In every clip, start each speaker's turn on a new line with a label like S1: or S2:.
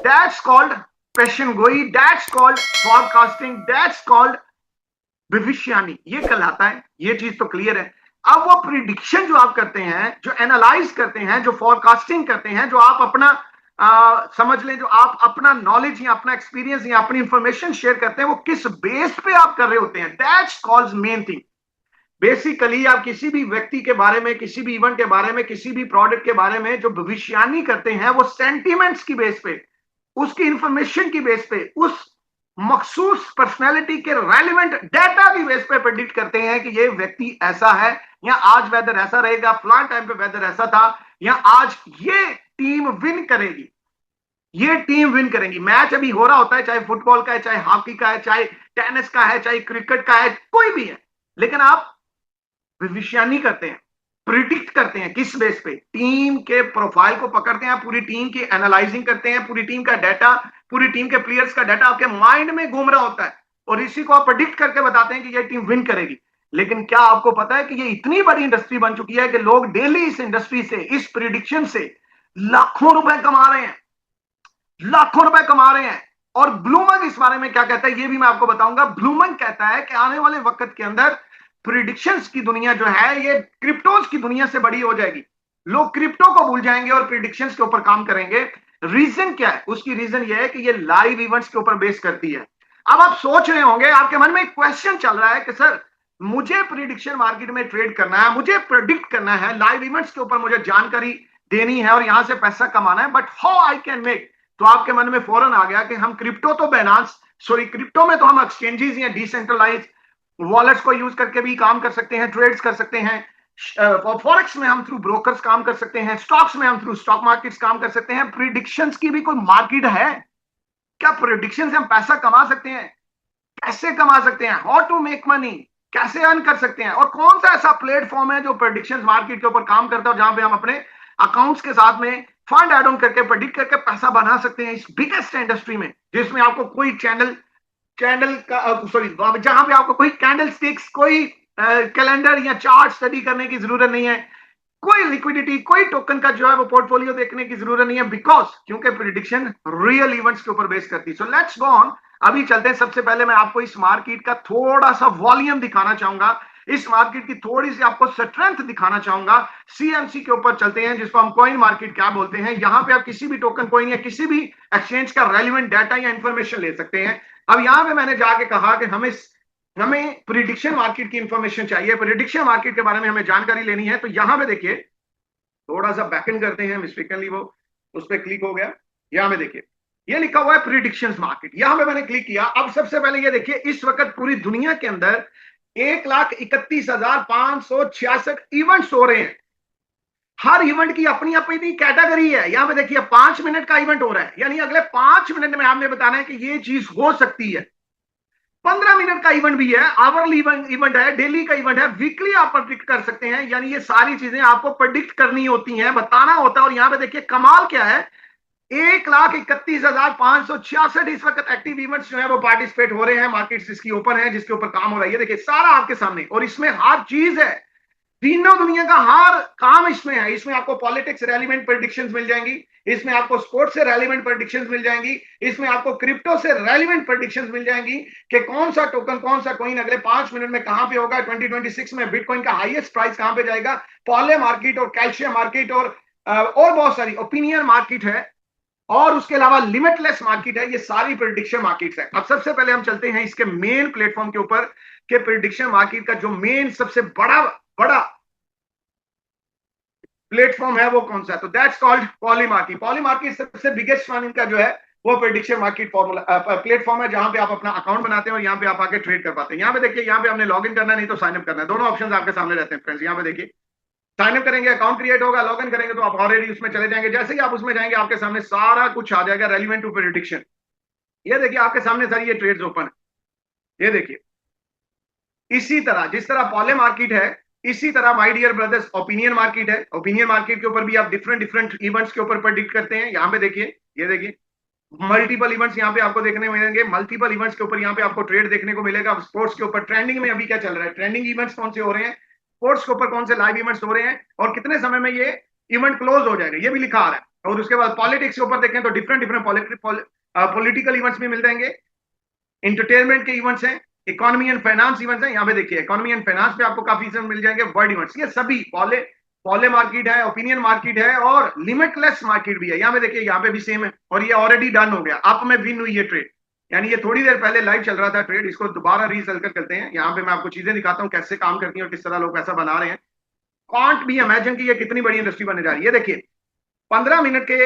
S1: That's called पेशन गोई, that's called forecasting, that's called भविष्यवाणी। ये कहलाता है, ये चीज तो क्लियर है। अब वो प्रिडिक्शन जो आप करते हैं, जो एनालाइज करते हैं, जो फॉरकास्टिंग करते हैं, जो आप अपना समझ लें, जो आप अपना नॉलेज या अपना एक्सपीरियंस या अपनी इंफॉर्मेशन शेयर करते हैं, वो किस बेस पे आप कर रहे होते हैं, that's called main thing. Basically आप किसी भी व्यक्ति के बारे में, किसी भी इवेंट के बारे में, किसी भी प्रोडक्ट के बारे में जो भविष्यवाणी करते हैं, वो सेंटीमेंट्स की बेस पे, उसकी इंफॉर्मेशन की बेस पे, उस मखसूस पर्सनैलिटी के रेलिवेंट डेटा की बेस पे प्रेडिक्ट करते हैं कि ये व्यक्ति ऐसा है, या आज वेदर ऐसा रहेगा, फलान टाइम पे वेदर ऐसा था, या आज ये टीम विन करेगी, ये टीम विन करेंगी। मैच अभी हो रहा होता है, चाहे फुटबॉल का है, चाहे हॉकी का है, चाहे टेनिस का है, चाहे क्रिकेट का है, कोई भी है, लेकिन आप भविष्यवाणी करते हैं, प्रिडिक्ट करते हैं। किस बेस पे? टीम के प्रोफाइल को पकड़ते हैं, पूरी टीम की एनालाइजिंग करते हैं, पूरी टीम का डाटा, पूरी टीम के प्लेयर्स का डाटा आपके माइंड में घूम रहा होता है, और इसी को आप प्रिडिक्ट करके बताते हैं कि ये टीम विन करेगी। लेकिन क्या आपको पता है कि ये इतनी बड़ी इंडस्ट्री बन चुकी है कि लोग डेली इस इंडस्ट्री से, इस प्रिडिक्शन से लाखों रुपए कमा रहे हैं, लाखों रुपए कमा रहे हैं। और ब्लूमंग इस बारे में क्या कहता है, ये भी मैं आपको बताऊंगा। ब्लूमंग कहता है कि आने वाले वक्त के अंदर प्रिडिक्शंस की दुनिया जो है, ये क्रिप्टोज की दुनिया से बड़ी हो जाएगी। लोग क्रिप्टो को भूल जाएंगे और प्रिडिक्शंस के ऊपर काम करेंगे। रीजन क्या है? उसकी रीजन ये है कि ये लाइव इवेंट्स के ऊपर बेस करती है। अब आप सोच रहे होंगे, आपके मन में एक क्वेश्चन चल रहा है कि सर, मुझे प्रिडिक्शन मार्केट में ट्रेड करना है, मुझे प्रिडिक्ट करना है, लाइव इवेंट्स के ऊपर मुझे जानकारी देनी है और यहां से पैसा कमाना है, but how I can make? तो आपके मन में फौरन आ गया कि हम क्रिप्टो तो बैनांस, सॉरी, क्रिप्टो में तो हम एक्सचेंजेस या डिसेंट्रलाइज वॉलेट्स को यूज करके भी काम कर सकते हैं, ट्रेड्स कर सकते हैं। फॉरेक्स में हम थ्रू ब्रोकर्स काम कर सकते हैं, स्टॉक्स में हम थ्रू स्टॉक मार्केट्स काम कर सकते हैं। प्रिडिक्शंस की भी कोई मार्केट है क्या? प्रिडिक्शन से हम पैसा कमा सकते हैं? कैसे कमा सकते हैं? हाउ टू मेक मनी, कैसे अर्न कर सकते हैं? और कौन सा ऐसा प्लेटफॉर्म है जो प्रेडिक्शंस मार्केट के ऊपर काम करता है, जहां पे हम अपने अकाउंट्स के साथ में फंड एड ऑन करके प्रेडिक्ट करके पैसा बना सकते हैं इस बिगेस्ट इंडस्ट्री में, जिसमें आपको कोई चैनल का, सॉरी, जहां पे आपको कोई कैंडल स्टिक्स, कोई कैलेंडर या चार्ट स्टडी करने की जरूरत नहीं है, कोई लिक्विडिटी, कोई टोकन का जो है वो पोर्टफोलियो देखने की जरूरत नहीं है, बिकॉज क्योंकि प्रिडिक्शन रियल इवेंट्स के ऊपर बेस करती है। सो लेट्स गो ऑन, अभी चलते हैं। सबसे पहले मैं आपको इस मार्केट का थोड़ा सा वॉल्यूम दिखाना चाहूंगा, इस मार्केट की थोड़ी सी आपको स्ट्रेंथ दिखाना चाहूंगा। सीएमसी के ऊपर चलते हैं, जिसको हम कॉइन मार्केट क्या बोलते हैं। यहां पे आप किसी भी टोकन कॉइन या किसी भी एक्सचेंज का रेलिवेंट डाटा या इंफॉर्मेशन ले सकते हैं। अब यहां पे मैंने जाके कहा कि हमें प्रिडिक्शन मार्केट की इंफॉर्मेशन चाहिए, प्रिडिक्शन मार्केट के बारे में हमें जानकारी लेनी है। तो यहां पे देखिए, थोड़ा सा बैकएंड करते हैं, मिस्टेकनली वो उस पर क्लिक हो गया। यहां पे देखिए, ये लिखा हुआ है प्रिडिक्शंस मार्केट, यहां पे मैंने क्लिक किया। अब सबसे पहले ये देखिए, इस वक्त पूरी दुनिया के अंदर 1,31,566 इवेंट्स हो रहे हैं। हर इवेंट की अपनी अपनी कैटेगरी है। यहां पे देखिए 5 मिनट का इवेंट हो रहा है, यानी अगले 5 मिनट में आपने बताना है कि ये चीज हो सकती है। 15 मिनट का इवेंट भी है, आवरली इवेंट है, डेली का इवेंट है, वीकली आप प्रेडिक्ट कर सकते हैं। यानी ये सारी चीजें आपको प्रेडिक्ट करनी होती हैं, बताना होता है। और यहां पे देखिए कमाल क्या है, 1,31,566 इस वक्त एक्टिव इवेंट्स जो है वो पार्टिसिपेट हो रहे हैं। मार्केट जिसकी ओपन है, जिसके ऊपर काम हो रहा है, ये देखिए सारा आपके सामने। और इसमें हर चीज है, तीनों दुनिया का हर काम इसमें है। इसमें आपको पॉलिटिक्स रेलिवेंट प्रेडिक्शंस मिल जाएंगी, इसमें आपको स्पोर्ट्स से रेलिवेंट प्रेडिक्शंस मिल जाएंगी, इसमें आपको क्रिप्टो से रेलिवेंट प्रेडिक्शंस मिल जाएंगी कि कौन सा टोकन, कौन सा कॉइन अगले 5 मिनट में कहां पे होगा, 2026 में बिटकॉइन का हाईएस्ट प्राइस कहां पे जाएगा, पॉले मार्केट और कैल्शियम मार्केट और बहुत सारी ओपिनियन मार्केट है, और उसके अलावा लिमिटलेस मार्केट है। ये सारी प्रेडिक्शन मार्केट्स है। अब सबसे पहले हम चलते हैं इसके मेन प्लेटफॉर्म के ऊपर कि प्रेडिक्शन मार्केट का जो मेन सबसे बड़ा प्लेटफॉर्म है वो कौन सा है। तो दैट्स कॉल्ड पॉलीमार्केट। पॉलीमार्केट सबसे बिगेस्ट वन इनका जो है वो प्रेडिक्शन मार्केट फॉर्मूला प्लेटफॉर्म है, जहां पे आप अपना अकाउंट बनाते हैं और यहां पे आप आके ट्रेड कर पाते हैं। यहां पे देखिए, यहां पे हमने लॉग इन करना है, नहीं तो साइन अप करना है, दोनों ऑप्शन आपके सामने रहते हैं फ्रेंड्स। यहां पे देखिए, साइन अप करेंगे, अकाउंट क्रिएट होगा, लॉग इन करेंगे तो आप ऑलरेडी उसमें चले जाएंगे। जैसे ही आप उसमें जाएंगे, आपके सामने सारा कुछ आ जाएगा रेलिवेंट टू प्रेडिक्शन। ये देखिए आपके सामने सारी ये ट्रेड्स ओपन है, ये देखिए। इसी तरह जिस तरह पॉले मार्केट है, इसी तरह my dear brothers opinion market है। ओपिनियन मार्केट के ऊपर भी आप डिफरेंट इवेंट्स के ऊपर प्रेडिक्ट करते हैं। यहां पे देखिए, ये देखिए मल्टीपल इवेंट्स यहां पे आपको देखने मिलेंगे। मल्टीपल इवेंट्स के ऊपर यहां पे आपको ट्रेड देखने को मिलेगा। स्पोर्ट्स के ऊपर ट्रेंडिंग में अभी क्या चल रहा है, ट्रेंडिंग इवेंट्स कौन से हो रहे हैं, स्पोर्ट्स के ऊपर कौन से लाइव इवेंट्स हो रहे हैं, और कितने समय में ये इवेंट क्लोज हो जाएगा, ये भी लिखा आ रहा है। और उसके बाद पॉलिटिक्स के ऊपर देखें तो डिफरेंट डिफरेंट पॉलिटिकल इवेंट्स भी मिल जाएंगे, इंटरटेनमेंट के इवेंट्स हैं, इकोनॉमी एंड फाइनेंस इवेंट्स हैं। यहाँ पे देखिए इकोनॉमी एंड फाइनेंस पे आपको काफी इवेंट मिल जाएंगे, वर्ल्ड इवेंट्स, ये सभी पॉले पॉले मार्केट है, ओपिनियन मार्केट है और लिमिटलेस मार्केट भी है। यहाँ पे देखिए, यहाँ पे भी सेम है और ये ऑलरेडी डन हो गया, अप में विन हुई ये ट्रेड, यानी ये थोड़ी देर पहले लाइव चल रहा था ट्रेड, इसको दोबारा रीसर्कल करते हैं। यहाँ पे मैं आपको चीजें दिखाता हूँ कैसे काम करती है और किस तरह लोग पैसा बना रहे हैं। कांट भी इमेजिन कि ये कितनी बड़ी इंडस्ट्री बनने जा रही है। ये देखिए 15 मिनट के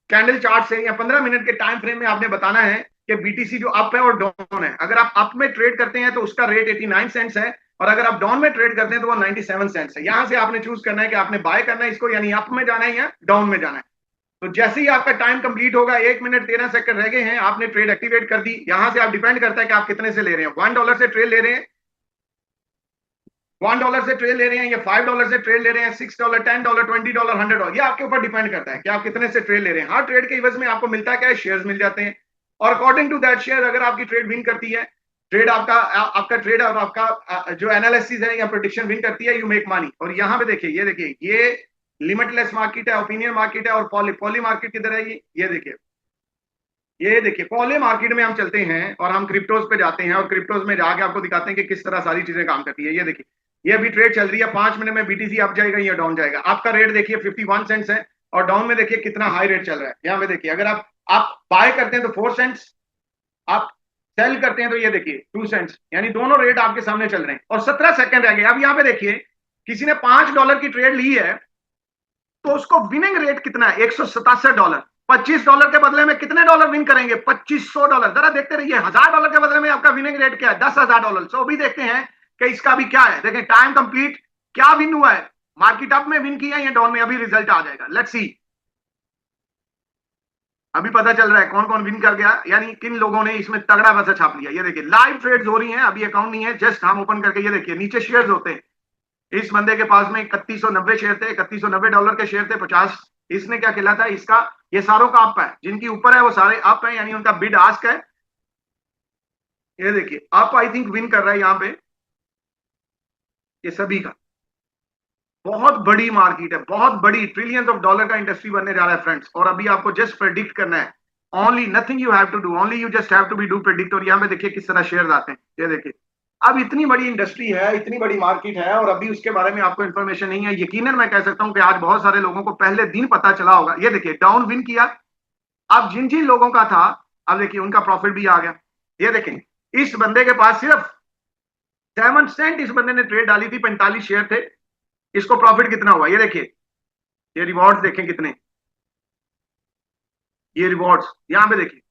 S1: कैंडल चार्ट से या 15 मिनट के टाइम फ्रेम में आपने बताना है कि बीटीसी जो अप है और डाउन है। अगर आप अप में ट्रेड करते हैं तो उसका रेट 89 सेंट्स है, और अगर आप डाउन में ट्रेड करते हैं तो वो 97 सेंट्स है। यहां से आपने चूज करना है कि आपने बाय करना है इसको, यानी अप में जाना है या डाउन में जाना है। तो जैसे ही आपका टाइम कंप्लीट होगा, 1 मिनट 13 सेकंड रह गए हैं, आपने ट्रेड एक्टिवेट कर दी। यहां से आप डिपेंड करता है कि आप कितने से ले रहे हैं, $1 से ट्रेड ले रहे हैं, $1 से ट्रेड ले रहे हैं, या $5 से ट्रेड ले रहे हैं, $6, $10, $20, $100, ये आपके ऊपर डिपेंड करता है कि आप कितने से ट्रेड ले रहे हैं। हर ट्रेड के इवज में आपको मिलता है क्या, शेयर्स मिल जाते हैं, और अकॉर्डिंग टू दैट शेयर अगर आपकी ट्रेड विन करती है, ट्रेड आपका ट्रेड और आपका जो एनालिसिस है या प्रेडिक्शन विन करती है, यू मेक मनी। और यहाँ पे देखिए, ये देखिए, ये लिमिटलेस मार्केट है, ओपिनियन मार्केट है, और पॉली मार्केट किधर है, ये देखिए, ये देखिए पॉली मार्केट में हम चलते हैं और हम क्रिप्टोज पे जाते हैं, और क्रिप्टोज में जाके आपको दिखाते हैं कि किस तरह सारी चीजें काम करती है। ये देखिए, ये अभी ट्रेड चल रही है, 5 मिनट में बीटीसी अप जाएगा या डाउन जाएगा। आपका रेट देखिए 51 सेंट्स है, और डाउन में देखिए कितना हाई रेट चल रहा है। यहाँ पे देखिए, अगर आप बाय करते हैं तो 4 सेंट्स, आप सेल करते हैं तो ये देखिए 2 सेंट्स, यानी दोनों रेट आपके सामने चल रहे हैं, और 17 सेकंड रह गए। अब यहाँ पे देखिए, किसी ने $5 की ट्रेड ली है तो उसको विनिंग रेट कितना है, $167। $25 के बदले में कितने डॉलर विन करेंगे, $2500। जरा देखते रहिए, $1000 के बदले में आपका विनिंग रेट क्या है, $10,000। सो अभी देखते हैं कि इसका भी क्या है। देखें टाइम कंप्लीट, क्या विन हुआ है, मार्केट अप में विन किया या डाउन में, अभी रिजल्ट आ जाएगा। लेट्स सी, अभी पता चल रहा है कौन कौन विन कर गया, यानी किन लोगों ने इसमें तगड़ा पैसा छाप लिया। ये देखिए लाइव ट्रेड्स हो रही हैं, अभी अकाउंट नहीं है, जस्ट हम ओपन करके, ये देखिए नीचे शेयर्स होते हैं। इस बंदे के पास में 3190 शेयर थे, $3190 के शेयर थे, 50। इसने क्या खेला था, इसका ये सारों का अप है, जिनकी ऊपर है वो सारे अप है, यानी उनका बिड आस्क है। ये देखिए अप आई थिंक विन कर रहा है यहाँ पे, ये सभी का। बहुत बड़ी मार्केट है, बहुत बड़ी, ट्रिलियंस ऑफ डॉलर का इंडस्ट्री बनने जा रहा है फ्रेंड्स। और अभी आपको जस्ट प्रेडिक्ट करना है, only nothing you have to do, only you just have to be do predict. और यहाँ पे देखिए किस तरह शेयर आते हैं, ये देखिए। अब इतनी बड़ी इंडस्ट्री है, इतनी बड़ी मार्केट है, और अभी उसके बारे में आपको इंफॉर्मेशन नहीं है। यकीनन मैं कह सकता हूं कि आज बहुत सारे लोगों को पहले दिन पता चला होगा। ये देखिए डाउन विन किया, अब जिन जिन लोगों का था, अब देखिए उनका प्रॉफिट भी आ गया। ये देखें, इस बंदे के पास सिर्फ 7 सेंट इस बंदे ने ट्रेड डाली थी, 45 शेयर थे, इसको प्रॉफिट कितना हुआ, ये देखिए। ये रिवॉर्ड्स देखें कितने, ये रिवॉर्ड्स यहां पे देखिए,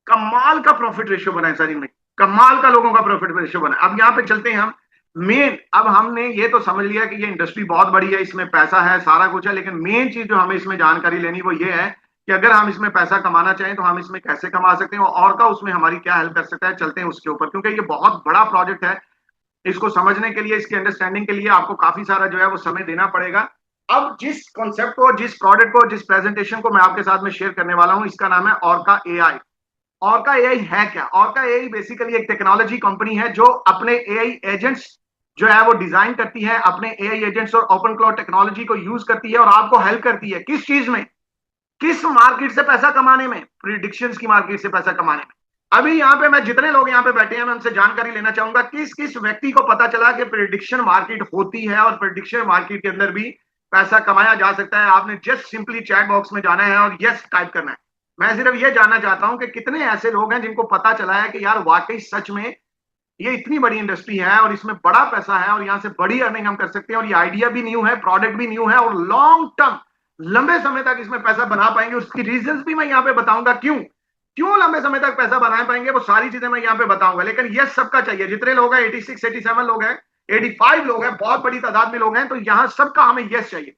S1: कमाल का प्रॉफिट रेशियो बना है सर इनमें, कमाल का लोगों का प्रॉफिट रेशियो बना। अब यहाँ पे चलते हैं हम मेन, अब हमने ये तो समझ लिया कि ये इंडस्ट्री बहुत बड़ी है, इसमें पैसा है, सारा कुछ है, लेकिन मेन चीज जो हमें इसमें जानकारी लेनी वो ये है कि अगर हम इसमें पैसा कमाना चाहें तो हम इसमें कैसे कमा सकते हैं, और का उसमें हमारी क्या हेल्प कर सकता है। चलते हैं उसके ऊपर, क्योंकि ये बहुत बड़ा प्रोजेक्ट है। इसको समझने के लिए, इसकी अंडरस्टैंडिंग के लिए आपको काफी सारा जो है वो समय देना पड़ेगा। अब जिस कॉन्सेप्ट को, जिस प्रोडक्ट को, जिस प्रेजेंटेशन को मैं आपके साथ में शेयर करने वाला हूं, इसका नाम है ऑर्का एआई। ऑर्का एआई है क्या? ऑर्का एआई बेसिकली एक टेक्नोलॉजी कंपनी है जो अपने एआई एजेंट्स जो है वो डिजाइन करती है, अपने एआई एजेंट्स और ओपन क्लाउड टेक्नोलॉजी को यूज करती है, और आपको हेल्प करती है किस चीज में, किस मार्केट से पैसा कमाने में, प्रिडिक्शंस की मार्केट से पैसा कमाने में। अभी यहाँ पे मैं जितने लोग यहाँ पे बैठे हैं, मैं उनसे जानकारी लेना चाहूंगा किस किस व्यक्ति को पता चला कि प्रिडिक्शन मार्केट होती है और प्रिडिक्शन मार्केट के अंदर भी पैसा कमाया जा सकता है। आपने जस्ट सिंपली चैट बॉक्स में जाना है और यस टाइप करना है। मैं सिर्फ ये जानना चाहता हूं कि कितने ऐसे लोग हैं जिनको पता चला है कि यार वाकई सच में ये इतनी बड़ी इंडस्ट्री है और इसमें बड़ा पैसा है और यहाँ से बड़ी अर्निंग हम कर सकते हैं, और ये आइडिया भी न्यू है, प्रोडक्ट भी न्यू है, और लॉन्ग टर्म लंबे समय तक इसमें पैसा बना पाएंगे। उसकी रीजंस भी मैं यहाँ पे बताऊंगा, क्यों लंबे समय तक पैसा बना पाएंगे, वो सारी चीजें मैं यहाँ पे बताऊंगा। लेकिन यस सबका चाहिए, जितने लोग हैं 86 87 लोग हैं, 85 लोग हैं, बहुत बड़ी तादाद में लोग हैं, तो यहाँ सबका हमें यस चाहिए।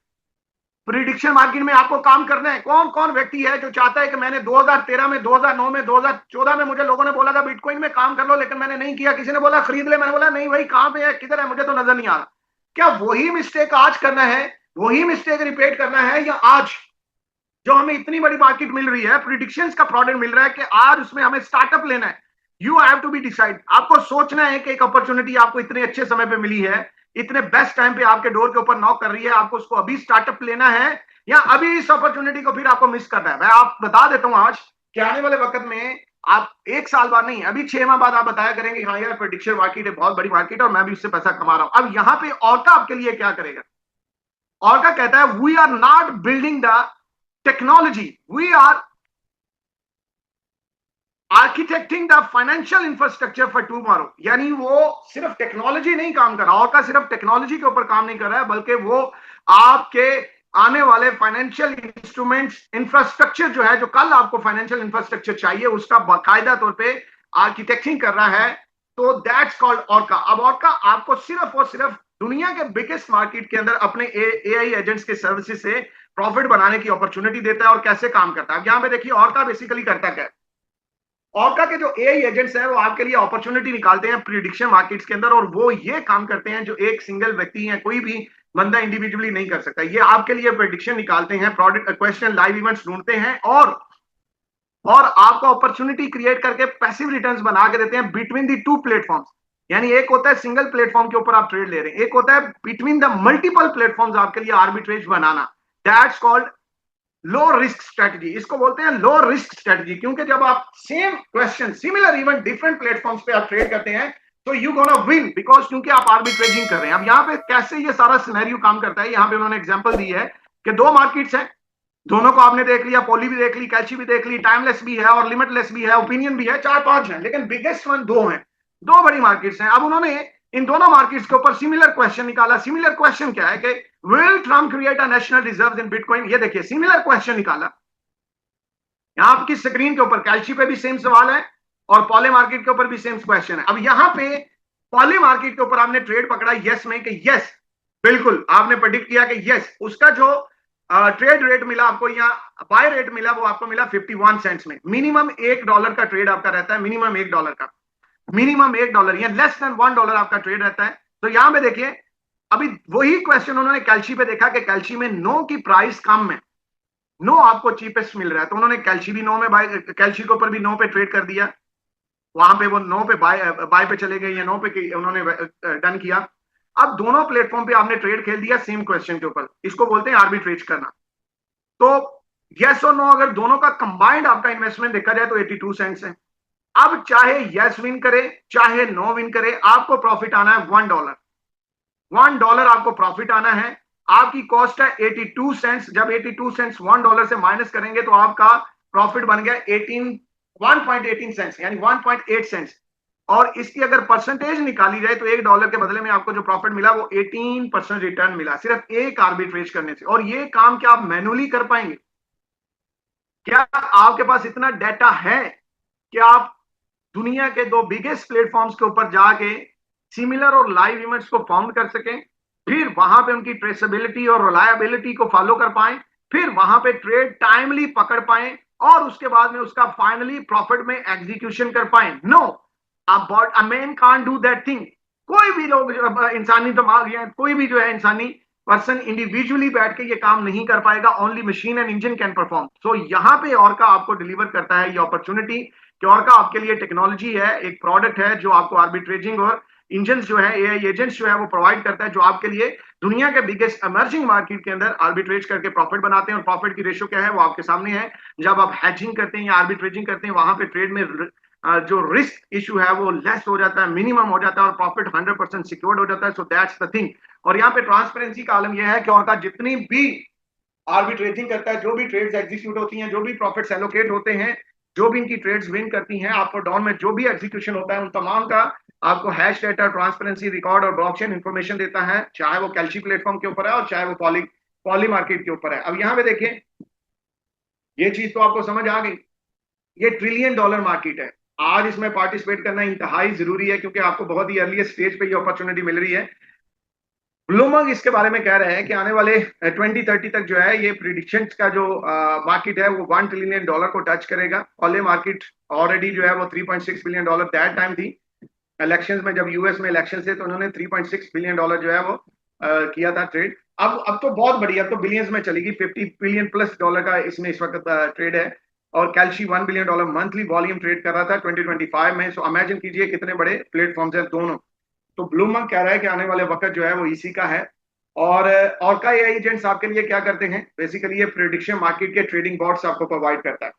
S1: प्रिडिक्शन मार्केट में आपको काम करना है। कौन कौन व्यक्ति है जो चाहता है कि मैंने 2013 में, 2009 में, 2014 में मुझे लोगों ने बोला था बिटकॉइन में काम कर लो, लेकिन मैंने नहीं किया। किसी ने बोला खरीद ले, मैंने बोला नहीं भाई, कहां पे है, किधर है, मुझे तो नजर नहीं आ रहा। क्या वही मिस्टेक आज करना है, वही मिस्टेक रिपीट करना है, या आज जो हमें इतनी बड़ी मार्केट मिल रही है, प्रिडिक्शंस का प्रोडक्ट मिल रहा है, कि आज उसमें हमें स्टार्टअप लेना है। You have to be decide. आपको सोचना है कि एक अपॉर्चुनिटी आपको इतने अच्छे समय पे मिली है, इतने बेस्ट टाइम पे आपके डोर के ऊपर नॉक कर रही है, आपको उसको अभी स्टार्टअप लेना है या अभी इस अपॉर्चुनिटी को फिर आपको मिस करना है? मैं आप बता देता हूं आज कि आने वाले वक्त में आप 1 साल बाद नहीं, अभी 6 माह बाद आप बताया करेंगे हाँ यार प्रेडिक्शन मार्केट है, बहुत बड़ी मार्केट है और मैं भी इससे पैसा कमा रहा हूं। अब यहां पे और का आपके लिए क्या करेगा? और का कहता है we are not building the technology, we are architecting the financial infrastructure for tomorrow. यानी वो सिर्फ टेक्नोलॉजी नहीं काम कर रहा, और का सिर्फ टेक्नोलॉजी के ऊपर काम नहीं कर रहा है, बल्कि वो आपके आने वाले फाइनेंशियल इंस्ट्रूमेंट्स इंफ्रास्ट्रक्चर जो है, जो कल आपको फाइनेंशियल इंफ्रास्ट्रक्चर चाहिए, उसका बाकायदा तौर पे आर्किटेक्टिंग कर रहा है। तो दैट्स कॉल्ड ऑर्का। अब ऑर्का आपको सिर्फ और सिर्फ दुनिया के बिगेस्ट मार्केट के अंदर अपने एआई एजेंट्स के सर्विसेज से प्रॉफिट बनाने की अपॉर्चुनिटी देता है। और कैसे काम करता है, यहां पे देखिए ऑर्का बेसिकली करता क्या है। ऑर्का के जो एआई एजेंट्स हैं वो आपके लिए अपॉर्चुनिटी निकालते हैं प्रिडिक्शन मार्केट्स के अंदर, और वो ये काम करते हैं जो एक सिंगल व्यक्ति या कोई भी बंदा इंडिविजुअली नहीं कर सकता। ये आपके लिए प्रेडिक्शन निकालते हैं, प्रोडक्ट क्वेश्चन लाइव इवेंट्स ढूंढते हैं, और आपको अपॉर्चुनिटी क्रिएट करके पैसिव रिटर्न्स बना के देते हैं बिटवीन द टू प्लेटफॉर्म्स। यानी एक होता है सिंगल प्लेटफॉर्म के ऊपर आप ट्रेड ले रहे हैं, एक होता है बिटवीन द मल्टीपल प्लेटफॉर्म्स आपके लिए arbitrage banana. That's called low risk strategy. इसको बोलते हैं लो रिस्क स्ट्रेटजी, क्योंकि जब आप same question similar even different platforms पे आप ट्रेड करते हैं तो यू गोना विन, बिकॉज क्योंकि आप आर्बिट्रेजिंग कर रहे हैं। अब यहाँ पे कैसे ये सारा सिनेरियो काम करता है, यहाँ पे उन्होंने एग्जांपल दी है कि 2 मार्केट्स हैं, दोनों को आपने देख लिया, पॉली भी देख ली, कैल्ची भी देख ली, टाइमलेस भी है और लिमिटलेस भी है, ओपिनियन भी है, 4-5 हैं, लेकिन बिगेस्ट वन 2 हैं, 2 बड़ी मार्केट्स हैं। अब उन्होंने इन दोनों मार्केट्स के ऊपर सिमिलर क्वेश्चन निकाला। सिमिलर क्वेश्चन क्या है कि will Trump create a national reserve in bitcoin. ये देखिए सिमिलर क्वेश्चन निकाला। यहां आपकी स्क्रीन के ऊपर कैल्ची पे भी सेम सवाल है और पॉली मार्केट के ऊपर भी सेम क्वेश्चन है। अब यहां पे पॉली मार्केट के ऊपर आपने ट्रेड पकड़ा यस में कि यस, बिल्कुल आपने प्रेडिक्ट किया कि यस, उसका जो ट्रेड रेट मिला आपको, यहाँ बाय रेट मिला, वो आपको मिला 51 सेंट्स में। मिनिमम $1 का ट्रेड आपका रहता है, मिनिमम $1 का, मिनिमम $1 या लेस देन $1 आपका ट्रेड रहता है। तो यहां पे देखिए अभी वही क्वेश्चन उन्होंने कैल्ची पे देखा कि कैल्ची में नो की प्राइस कम है, नो आपको चीपेस्ट मिल रहा है, तो उन्होंने कैल्ची भी नो में बाय, कैल्ची के ऊपर भी नो पे ट्रेड कर दिया, वहां पे वो नो पे बाय पे चले गए या नो पे उन्होंने डन किया। अब दोनों प्लेटफॉर्म पे आपने ट्रेड खेल दिया सेम क्वेश्चन के ऊपर, इसको बोलते हैं आर्बिट्रेज करना। तो यस और नो अगर दोनों का कंबाइंड आपका इन्वेस्टमेंट देखा जाए तो 82 सेंट्स है। अब चाहे यस विन करे चाहे नो विन करे, आपको प्रॉफिट आना है $1, $1 आपको प्रॉफिट आना है। आपकी कॉस्ट है 82 सेंट्स। जब 82 सेंट्स $1 से माइनस करेंगे तो आपका प्रॉफिट बन गया 1.18 सेंट्स, यानी 1.8 सेंट्स। और इसकी अगर परसेंटेज निकाली जाए तो $1 के बदले में आपको जो प्रॉफिट मिला वो 18% रिटर्न मिला, सिर्फ एक आर्बिट्रेज करने से। और ये काम क्या आप मैनुअली कर पाएंगे? क्या आपके पास इतना डाटा है कि आप दुनिया के 2 बिगेस्ट प्लेटफॉर्म्स के ऊपर जाके सिमिलर और लाइव इवेंट्स को फाउंड कर सकें, फिर वहां पे उनकी ट्रेसेबिलिटी और रिलायबिलिटी को फॉलो कर पाएं, फिर वहां पे ट्रेड टाइमली पकड़ पाएं और उसके बाद में उसका फाइनली प्रॉफिट में एग्जीक्यूशन कर पाएं? No, a man can't do that thing. कोई भी लोग इंसानी दिमाग या कोई भी जो है इंसानी पर्सन इंडिविजुअली बैठ के ये काम नहीं कर पाएगा, only machine and engine can perform. So यहाँ पे ऑर्का आपको डिलीवर करता है ये अपॉर्चुनिटी कि ऑर्का आपके लिए टेक्नोलॉजी है, एक प्रोडक्ट है जो आपको आर्बिट्रेजिंग और इंजन जो है, एआई एजेंट्स जो है वो प्रोवाइड करता है, जो आपके लिए दुनिया के बिगेस्ट इमर्जिंग मार्केट के अंदर आर्बिट्रेज करके प्रॉफिट बनाते हैं। और प्रॉफिट की रेशियो क्या है वो आपके सामने है। जब आप हैचिंग करते हैं या आर्बिट्रेजिंग करते हैं, वहां पे ट्रेड में जो रिस्क इशू है वो लेस हो जाता है, मिनिमम हो जाता है और प्रॉफिट 100% सिक्योर्ड हो जाता है। So that's the thing. और यहाँ पे ट्रांसपेरेंसी का आलम यह है कि और जितनी भी आर्बिट्रेजिंग करता है, जो भी ट्रेड्स एग्जीक्यूट होती हैं, जो भी प्रॉफिट्स एलोकेट होते हैं, जो भी इनकी ट्रेड्स विन करती हैं, आपको डाउन में जो भी एग्जीक्यूशन होता है, उन तमाम का आपको हैश डेटा, ट्रांसपेरेंसी, रिकॉर्ड और ब्लॉकचेन इंफॉर्मेशन देता है, चाहे वो कैल्ची प्लेटफॉर्म के ऊपर है और चाहे वो पॉली मार्केट के ऊपर है। अब यहाँ पे देखिए ये चीज तो आपको समझ आ गई, ये $1 ट्रिलियन मार्केट है। आज इसमें पार्टिसिपेट करना इंतहाई जरूरी है क्योंकि आपको बहुत ही अर्ली स्टेज पे ये अपॉर्चुनिटी मिल रही है। ब्लूमबर्ग इसके बारे में कह रहे हैं कि आने वाले 2030 तक जो है ये प्रिडिक्शंस का जो मार्केट है वो $1 ट्रिलियन को टच करेगा। पॉली मार्केट ऑलरेडी जो है वो $3.6 बिलियन दैट टाइम थी इलेक्शंस में, जब यूएस में इलेक्शन थे तो उन्होंने $3.6 बिलियन जो है वो किया था ट्रेड। अब तो बहुत बड़ी, अब तो बिलियंस में चलेगी, $50 बिलियन प्लस का इसमें इस वक्त ट्रेड है। और कैल्ची $1 बिलियन मंथली वॉल्यूम ट्रेड कर रहा था 2025 में। सो इमेजिन कीजिए कितने बड़े प्लेटफॉर्म्स हैं दोनों। तो ब्लूमबर्ग कह रहा है कि आने वाले वक्त जो है वो इसी का है। और का एआई एजेंट्स आपके लिए क्या करते हैं, बेसिकली ये प्रेडिक्शन मार्केट के ट्रेडिंग बॉट्स आपको प्रोवाइड करता है।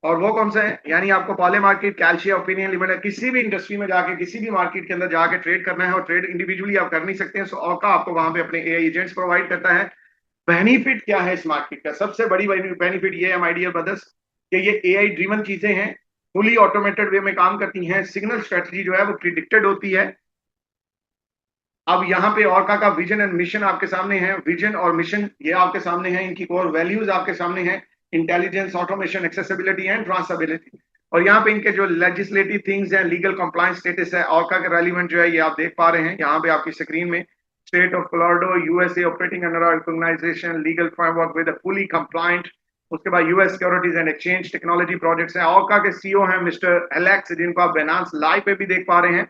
S1: और वो कौन सा है, यानी आपको पॉले मार्केट, कैल्शिया, ओपिनियन लिमिटेड, किसी भी इंडस्ट्री में जाके किसी भी मार्केट के अंदर जाके ट्रेड करना है और ट्रेड इंडिविजुअली आप कर नहीं सकते हैं, सो औका आपको वहां पे अपने एआई एजेंट्स प्रोवाइड करता है। बेनिफिट क्या है इस मार्केट का, सबसे बड़ी बेनिफिट ये है माय डियर ब्रदर्स कि ये एआई ड्रिवन चीजें हैं, फुली ऑटोमेटेड वे में काम करती हैं, सिग्नल स्ट्रेटजी जो है वो प्रिडिक्टेड होती है। अब यहाँ पे ऑर्का का विजन एंड मिशन आपके सामने है, विजन और मिशन ये आपके सामने है, इनकी कोर वैल्यूज आपके सामने है, इंटेलिजेंस, ऑटोमेशन, एक्सेसिबिलिटी एंड ट्रांसबिलिटी। और यहाँ पे इनके जो लेजिस्लेटिव थिंग्स हैं, लीगल कंप्लायंस स्टेटस है, ऑर्का के रेलिवेंट जो है ये आप देख पा रहे हैं यहाँ पे आपकी स्क्रीन में। State of Colorado USA operating under recognisation legal framework with fully compliant. उसके बाद US securities and exchange technology projects है। ऑर्का के सीईओ हैं मिस्टर एलेक्स, जिनको आप बाइनेंस लाइव पे भी देख पा रहे हैं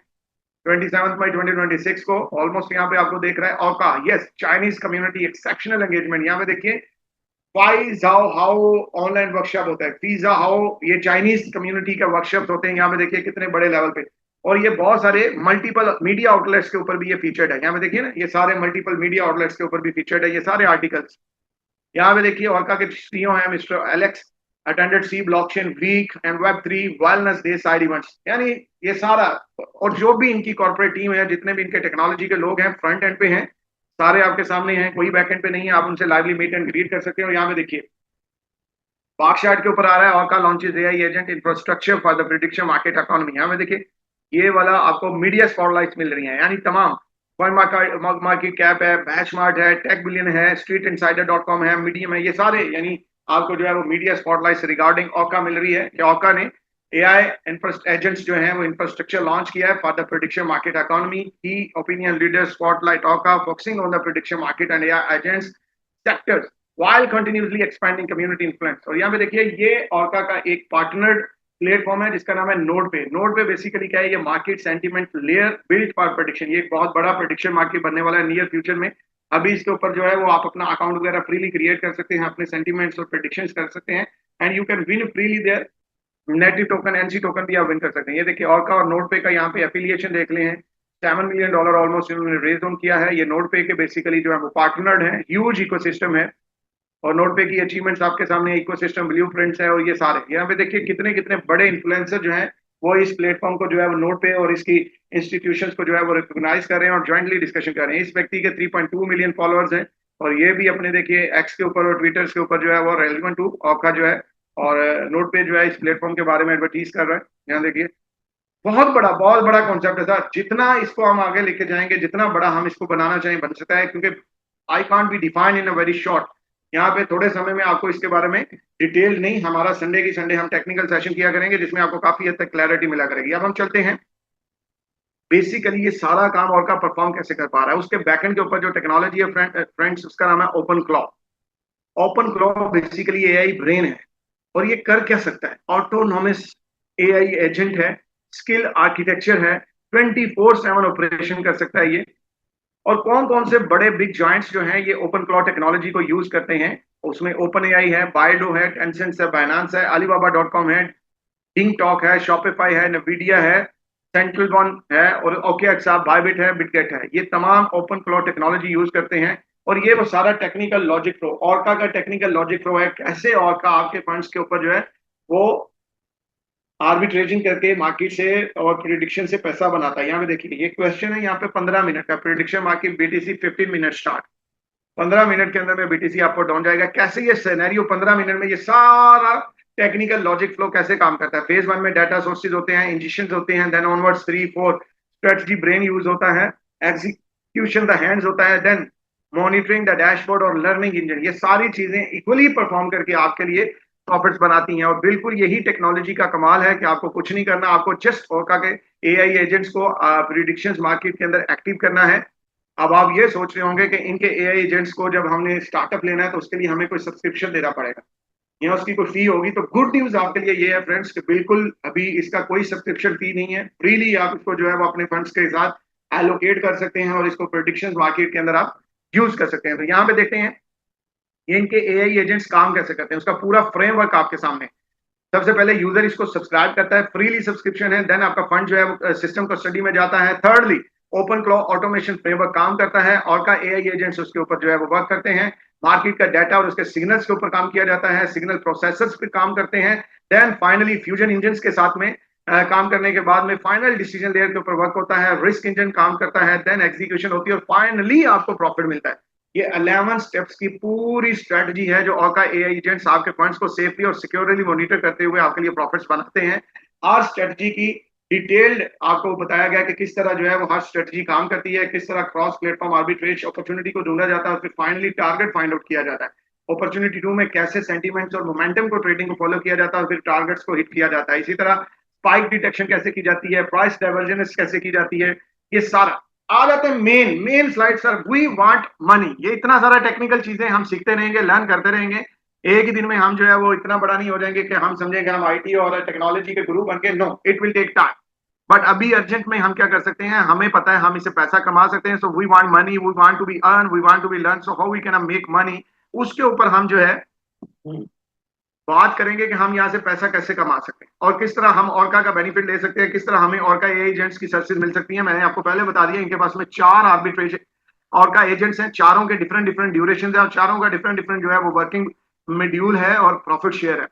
S1: 27 मई 2026 को। ऑलमोस्ट यहाँ पे आपको देख रहा है Orca, yes, Chinese community exceptional engagement. यहाँ पे देखिए फाइज हाउ हाउ ऑनलाइन वर्कशॉप होता है, पिज्जा हाउ ये चाइनीज कम्युनिटी के वर्कशॉप होते हैं। यहाँ पे देखिए कितने बड़े लेवल पे, और ये बहुत सारे मल्टीपल मीडिया आउटलेट्स के ऊपर भी ये फीचर्ड है। यहाँ पे देखिए ना, ये सारे मल्टीपल मीडिया आउटलेट्स के ऊपर भी फीचर्ड है ये सारे आर्टिकल्स। यहाँ पे देखिए ऑर्का के सीईओ है mister Alex, attended C blockchain week and web3 wellness day side events. यानी ये सारा, और जो भी इनकी कॉर्पोरेट टीम है, जितने भी इनके टेक्नोलॉजी के लोग हैं फ्रंट एंड पे हैं, सारे आपके सामने हैं, कोई बैक एंड पे नहीं है, आप उनसे लाइवली मीट एंड ग्रीट कर सकते हो। यहाँ पे देखिए बाक्शार्ट के ऊपर आ रहा है orca launches AI agent infrastructure for the prediction market economy. यहाँ पे देखिए ये वाला आपको मीडिया स्पॉटलाइट्स मिल रही है, यानी तमाम कॉइन मार्केट कैप है, बैचमार्ट है, टेक बिलियन है, स्ट्रीट इंसाइडर डॉट कॉम है, मीडियम है, ये सारे यानी आपको जो है वो मीडिया स्पॉटलाइट्स रिगार्डिंग ऑर्का मिल रही है कि ऑर्का ने एआई एजेंट्स जो है वो इंफ्रास्ट्रक्चर लॉन्च किया है for the prediction market economy. Key opinion leader spotlight Orca focusing on the prediction market and AI agents sectors while continuously expanding community influence। और यहाँ पे देखिए ये ऑर्का का एक पार्टनर्ड प्लेटफॉर्म है जिसका नाम है नोड पे। नोड पे बेसिकली क्या है, ये market sentiment layer built for prediction. ये एक बहुत बड़ा प्रेडिक्शन मार्केट बनने वाला है नियर फ्यूचर में। अभी इसके ऊपर जो है वो आप अपना अकाउंट वगैरह फ्रीली क्रिएट कर सकते हैं, अपने सेंटीमेंट्स और प्रेडिक्शन कर सकते हैं, and you can win freely there. Native token, NC token भी आप विन कर सकते हैं। ये देखिए ऑर्का और नोड पे का यहाँ पे एफिलिएशन देख ले हैं, $7 मिलियन ऑलमोस्ट इन्होंने रेज ऑन किया है। ये नोड पे के बेसिकली जो है वो पार्टनर्ड है, ह्यूज इकोसिस्टम है, और नोट पे की अचीवमेंट्स आपके सामने, इकोसिस्टम ब्लूप्रिंट्स है, और ये सारे यहाँ पे देखिए कितने कितने बड़े इन्फ्लुएंसर जो हैं वो इस प्लेटफॉर्म को जो है वो नोट पे और इसकी इंस्टीट्यूशंस को जो है वो रिकॉग्नाइज कर रहे हैं और ज्वाइंटली डिस्कशन कर रहे हैं। इस व्यक्ति के 3.2 मिलियन फॉलोअर्स हैं, और ये भी अपने देखिए एक्स के ऊपर और ट्विटर के ऊपर जो है वो रेलिवेंट टू ऑर्का जो है, और नोट पे जो है इस प्लेटफॉर्म के बारे में एडवर्टीज कर रहा है। यहाँ देखिए बहुत बड़ा कॉन्सेप्ट है सर, जितना इसको हम आगे लेके जाएंगे, जितना बड़ा हम इसको बनाना चाहें बन सकता है, क्योंकि I can't be define in a very short. यहाँ पे थोड़े समय में आपको इसके बारे में डिटेल नहीं, हमारा संडे की संडे हम टेक्निकल सेशन किया करेंगे जिसमें आपको काफी हद तक क्लैरिटी मिला करेगी। अब हम चलते हैं बेसिकली ये सारा काम और का परफॉर्म कैसे कर पा रहा है, उसके बैकएंड के ऊपर जो टेक्नोलॉजी है फ्रेंड्स, उसका नाम है open claw. Open claw basically AI brain है, और ये कर क्या सकता है, ऑटोनॉमस एआई एजेंट है, स्किल आर्किटेक्चर है, 24/7 ऑपरेशन कर सकता है ये। और कौन कौन से बड़े बिग जॉइंट्स जो हैं ये ओपन क्लॉud टेक्नोलॉजी को यूज करते हैं, उसमें ओपन एआई है, बायडो है, टेंसेंट है, बाइनेंस है, alibaba.com है, डिंग टॉक है, शॉपिफाई है, नवीडिया है, सेंट्रल वन है, और ओकेएक्स आप, बायबिट है, बिटगेट है। ये तमाम ओपन क्लॉud टेक्नोलॉजी यूज करते हैं, और ये वो सारा टेक्निकल लॉजिक फ्लो ऑर्का का टेक्निकल लॉजिक फ्लो है, कैसे ऑर्का आपके फंड्स के ऊपर जो है वो आर्बिट्रेजिंग करके मार्केट से और प्रिडिक्शन से पैसा बनाता है। यहाँ पे देखिए ये क्वेश्चन है यहाँ पे 15 मिनट का, prediction market BTC 15 minute start, 15 minute के अंदर में बीटीसी आपको डाउन जाएगा। कैसे ये सिनेरियो 15 मिनट में ये सारा टेक्निकल लॉजिक फ्लो कैसे काम करता है। फेज 1 में डाटा सोर्सेज होते हैं, इंजेक्शन होते हैं, then onwards 3, 4 strategy brain use होता है, एग्जीक्यूशन द हैंड्स होता है, देन मॉनिटरिंग द डैशबोर्ड और लर्निंग इंजन। ये सारी चीजें इक्वली परफॉर्म करके आपके लिए प्रॉफिट्स बनाती हैं। और बिल्कुल यही टेक्नोलॉजी का कमाल है कि आपको कुछ नहीं करना, आपको जस्ट ऑर्का के एआई एजेंट्स को प्रिडिक्शंस मार्केट के अंदर एक्टिव करना है। अब आप ये सोच रहे होंगे कि इनके एआई एजेंट्स को जब हमने स्टार्टअप लेना है तो उसके लिए हमें कोई सब्सक्रिप्शन देना पड़ेगा या उसकी कोई फी होगी। तो गुड न्यूज आपके लिए ये है फ्रेंड्स कि बिल्कुल अभी इसका कोई सब्सक्रिप्शन फी नहीं है, फ्रीली आप इसको जो है वो अपने फंड्स के साथ एलोकेट कर सकते हैं और इसको प्रेडिक्शंस मार्केट के अंदर आप यूज कर सकते हैं। तो यहाँ पे देखते हैं ये इनके एआई एजेंट्स काम कैसे करते हैं, उसका पूरा फ्रेमवर्क आपके सामने। सबसे पहले यूजर इसको सब्सक्राइब करता है, फ्रीली सब्सक्रिप्शन है, देन आपका फंड जो है वो सिस्टम कस्टडी में जाता है। Thirdly, open claw automation framework काम करता है और का एआई एजेंट्स उसके ऊपर जो है वो वर्क करते हैं। मार्केट का डाटा और उसके सिग्नल्स के ऊपर काम किया जाता है, सिग्नल प्रोसेसर्स पे काम करते हैं। देन फाइनली फ्यूजन इंजन के साथ में काम करने के बाद में फाइनल डिसीजन लेयर के ऊपर वर्क होता है, रिस्क इंजन काम करता है, देन एग्जीक्यूशन होती है और फाइनली आपको प्रॉफिट मिलता है। ये 11 स्टेप्स की पूरी स्ट्रेटजी है जो ऑर्का एआई एजेंट्स आपके फंड्स को सेफली और सिक्योरली मॉनिटर करते हुए आपके लिए प्रॉफिट्स बनाते हैं। हर स्ट्रेटजी की डिटेल्ड आपको बताया गया कि किस तरह जो है वो हर स्ट्रेटजी काम करती है, किस तरह क्रॉस प्लेटफॉर्म आर्बिट्रेज अपॉर्चुनिटी को ढूंढा जाता है और फिर फाइनली टारगेट फाइंड आउट किया जाता है। अपॉर्चुनिटी 2 में कैसे सेंटीमेंट्स और मोमेंटम को ट्रेडिंग को फॉलो किया जाता है और फिर टारगेट्स को हिट किया जाता है। इसी तरह स्पाइक डिटेक्शन कैसे की जाती है, प्राइस डाइवर्जेंस कैसे की जाती है, ये सारा आ जाते हैं main slide. Sir we want money, ये इतना सारा टेक्निकल चीजें हम सीखते रहेंगे, लर्न करते रहेंगे। एक ही दिन में हम जो है वो इतना बड़ा नहीं हो जाएंगे कि हम समझेंगे हम आईटी और टेक्नोलॉजी के गुरु बन के। No, it will take time. But अभी अर्जेंट में हम क्या कर सकते हैं, हमें पता है हम इससे पैसा कमा सकते हैं। So we want money, we want to be earn, we want to be learn, so how we can make money, उसके ऊपर हम जो है बात करेंगे कि हम यहाँ से पैसा कैसे कमा सकते हैं और किस तरह हम ऑर्का का बेनिफिट ले सकते हैं, किस तरह हमें ऑर्का एजेंट्स की सर्विस मिल सकती है। मैंने आपको पहले बता दिया इनके पास में 4 आर्बिट्रेज ऑर्का एजेंट्स हैं, चारों के डिफरेंट डिफरेंट ड्यूरेशन है और चारों का डिफरेंट डिफरेंट जो है वो वर्किंग मेड्यूल है और प्रॉफिट शेयर है।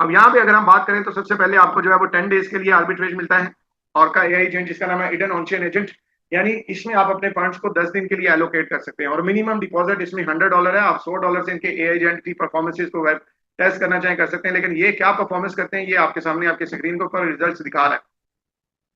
S1: अब यहाँ पे अगर हम बात करें तो सबसे पहले आपको जो है वो 10 डेज के लिए आर्बिट्रेज मिलता है ऑर्का एआई एजेंट जिसका नाम है इडन ऑनचेन एजेंट, यानी इसमें आप अपने फंड्स को 10 दिन के लिए एलोकेट कर सकते हैं और मिनिमम डिपॉजिट इसमें $100 है। आप $100 से इनके एआई एजेंट की परफॉर्मेंसेज को टेस्ट करना चाहें कर सकते हैं, लेकिन ये क्या परफॉर्मेंस करते हैं ये आपके सामने आपके स्क्रीन के ऊपर रिजल्ट दिखा रहा है।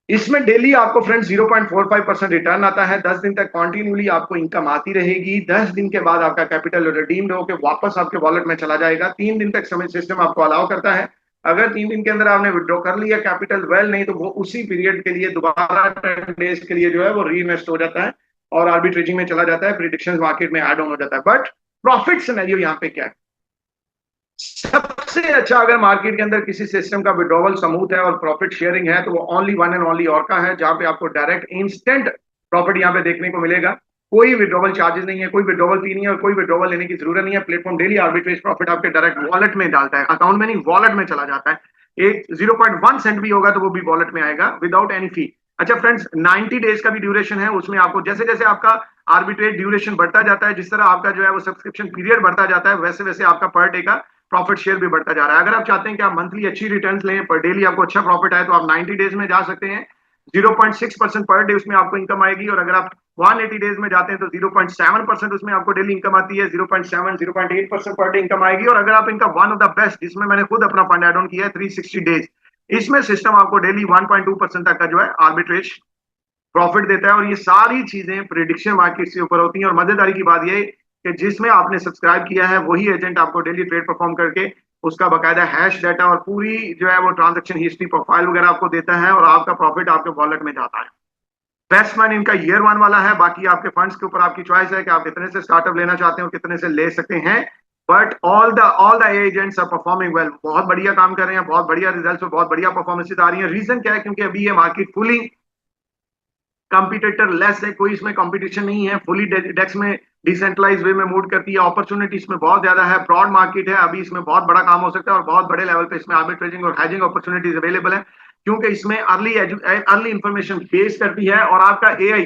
S1: इसमें डेली आपको फ्रेंड्स 0.45% रिटर्न आता है। 10 दिन तक कॉन्टिन्यूली आपको इनकम आती रहेगी। 10 दिन के बाद आपका कैपिटल रिडीम्ड होकर वापस आपके वॉलेट में चला जाएगा। 3 दिन तक समय सिस्टम आपको अलाउ करता है। अगर 3 दिन के अंदर आपने विड्रॉ कर लिया कैपिटल वेल, नहीं तो वो उसी पीरियड के लिए दोबारा 10 डेज के लिए जो है वो री इन्वेस्ट हो जाता है और आर्बिट्रेजिंग में चला जाता है, प्रिडिक्शंस मार्केट में ऐड ऑन हो जाता है। बट प्रॉफिट सिनेरियो यहाँ पे क्या है, सबसे अच्छा अगर मार्केट के अंदर किसी सिस्टम का विड्रॉवल स्मूथ है और प्रॉफिट शेयरिंग है तो वो only one and only orca है, जहां पे आपको डायरेक्ट इंस्टेंट प्रॉफिट यहाँ पे देखने को मिलेगा। कोई विड्रॉवल चार्जेस नहीं है, कोई विड्रॉवल फी नहीं है और कोई विड्रॉवल लेने की जरूरत नहीं है। प्लेटफॉर्म डेली आर्बिट्रेज प्रॉफिट आपके डायरेक्ट वॉलेट में डालता है, अकाउंट में नहीं वॉलेट में चला जाता है। एक 0.1 सेंट भी होगा तो वो भी वॉलेट में आएगा विदाउट एनी फी। अच्छा फ्रेंड्स, 90 डेज का भी ड्यूरेशन है, उसमें आपको जैसे जैसे आपका आर्बिट्रेज ड्यूरेशन बढ़ता जाता है, जिस तरह आपका जो है वो सब्सक्रिप्शन पीरियड बढ़ता जाता है, वैसे वैसे आपका पर डे का प्रॉफिट शेयर भी बढ़ता जा रहा है। अगर आप चाहते हैं कि आप मंथली अच्छी रिटर्न्स लें, पर डेली आपको अच्छा प्रॉफिट आए, तो आप 90 डेज में जा सकते हैं। 0.6% पर डे उसमें आपको इनकम आएगी और अगर आप 180 डेज में जाते हैं तो 0.7% उसमें आपको डेली इनकम आती है। 0.7 0.8% पर डे इनकम आएगी। और अगर आप इनका वन ऑफ द बेस्ट, जिसमें मैंने खुद अपना फंड एड ऑन किया है, 360 डेज, इसमें सिस्टम आपको डेली 1.2% तक का जो है आर्बिट्रेज प्रॉफिट देता है। और ये सारी चीजें प्रिडिक्शन मार्केट से ऊपर होती हैं। और मजेदारी की बात यह कि जिसमें आपने सब्सक्राइब किया है वही एजेंट आपको डेली ट्रेड परफॉर्म करके उसका बकायदा हैश डाटा और पूरी जो है वो ट्रांजैक्शन हिस्ट्री प्रोफाइल वगैरह आपको देता है और आपका प्रॉफिट आपके वॉलेट में जाता है। बेस्ट मैन इनका ईयर 1 वाला है, बाकी आपके फंड्स के ऊपर आपकी चॉइस है कि आप कितने से स्टार्टअप लेना चाहते हैं और कितने से ले सकते हैं। But all the agents are performing well, बहुत बढ़िया काम कर रहे हैं, बहुत बढ़िया रिजल्ट्स और बहुत बढ़िया परफॉर्मेंसेस आ रही है। रीजन क्या है, क्योंकि अभी ये मार्केट फुली कंपटीटर लेस है, कोई इसमें कंपटीशन नहीं है, फुली डेस्क में डिसेंट्रलाइज वे में मूव करती है, अपॉर्चुनिटी इसमें बहुत ज्यादा है, ब्रॉड मार्केट है, अभी इसमें बहुत बड़ा काम हो सकता है और बहुत बड़े लेवल पे इसमें आर्बिट्रेजिंग और हेजिंग अपॉर्चुनिटीज अवेलेबल है, क्योंकि इसमें अर्ली इंफॉर्मेशन बेस करती है और आपका एआई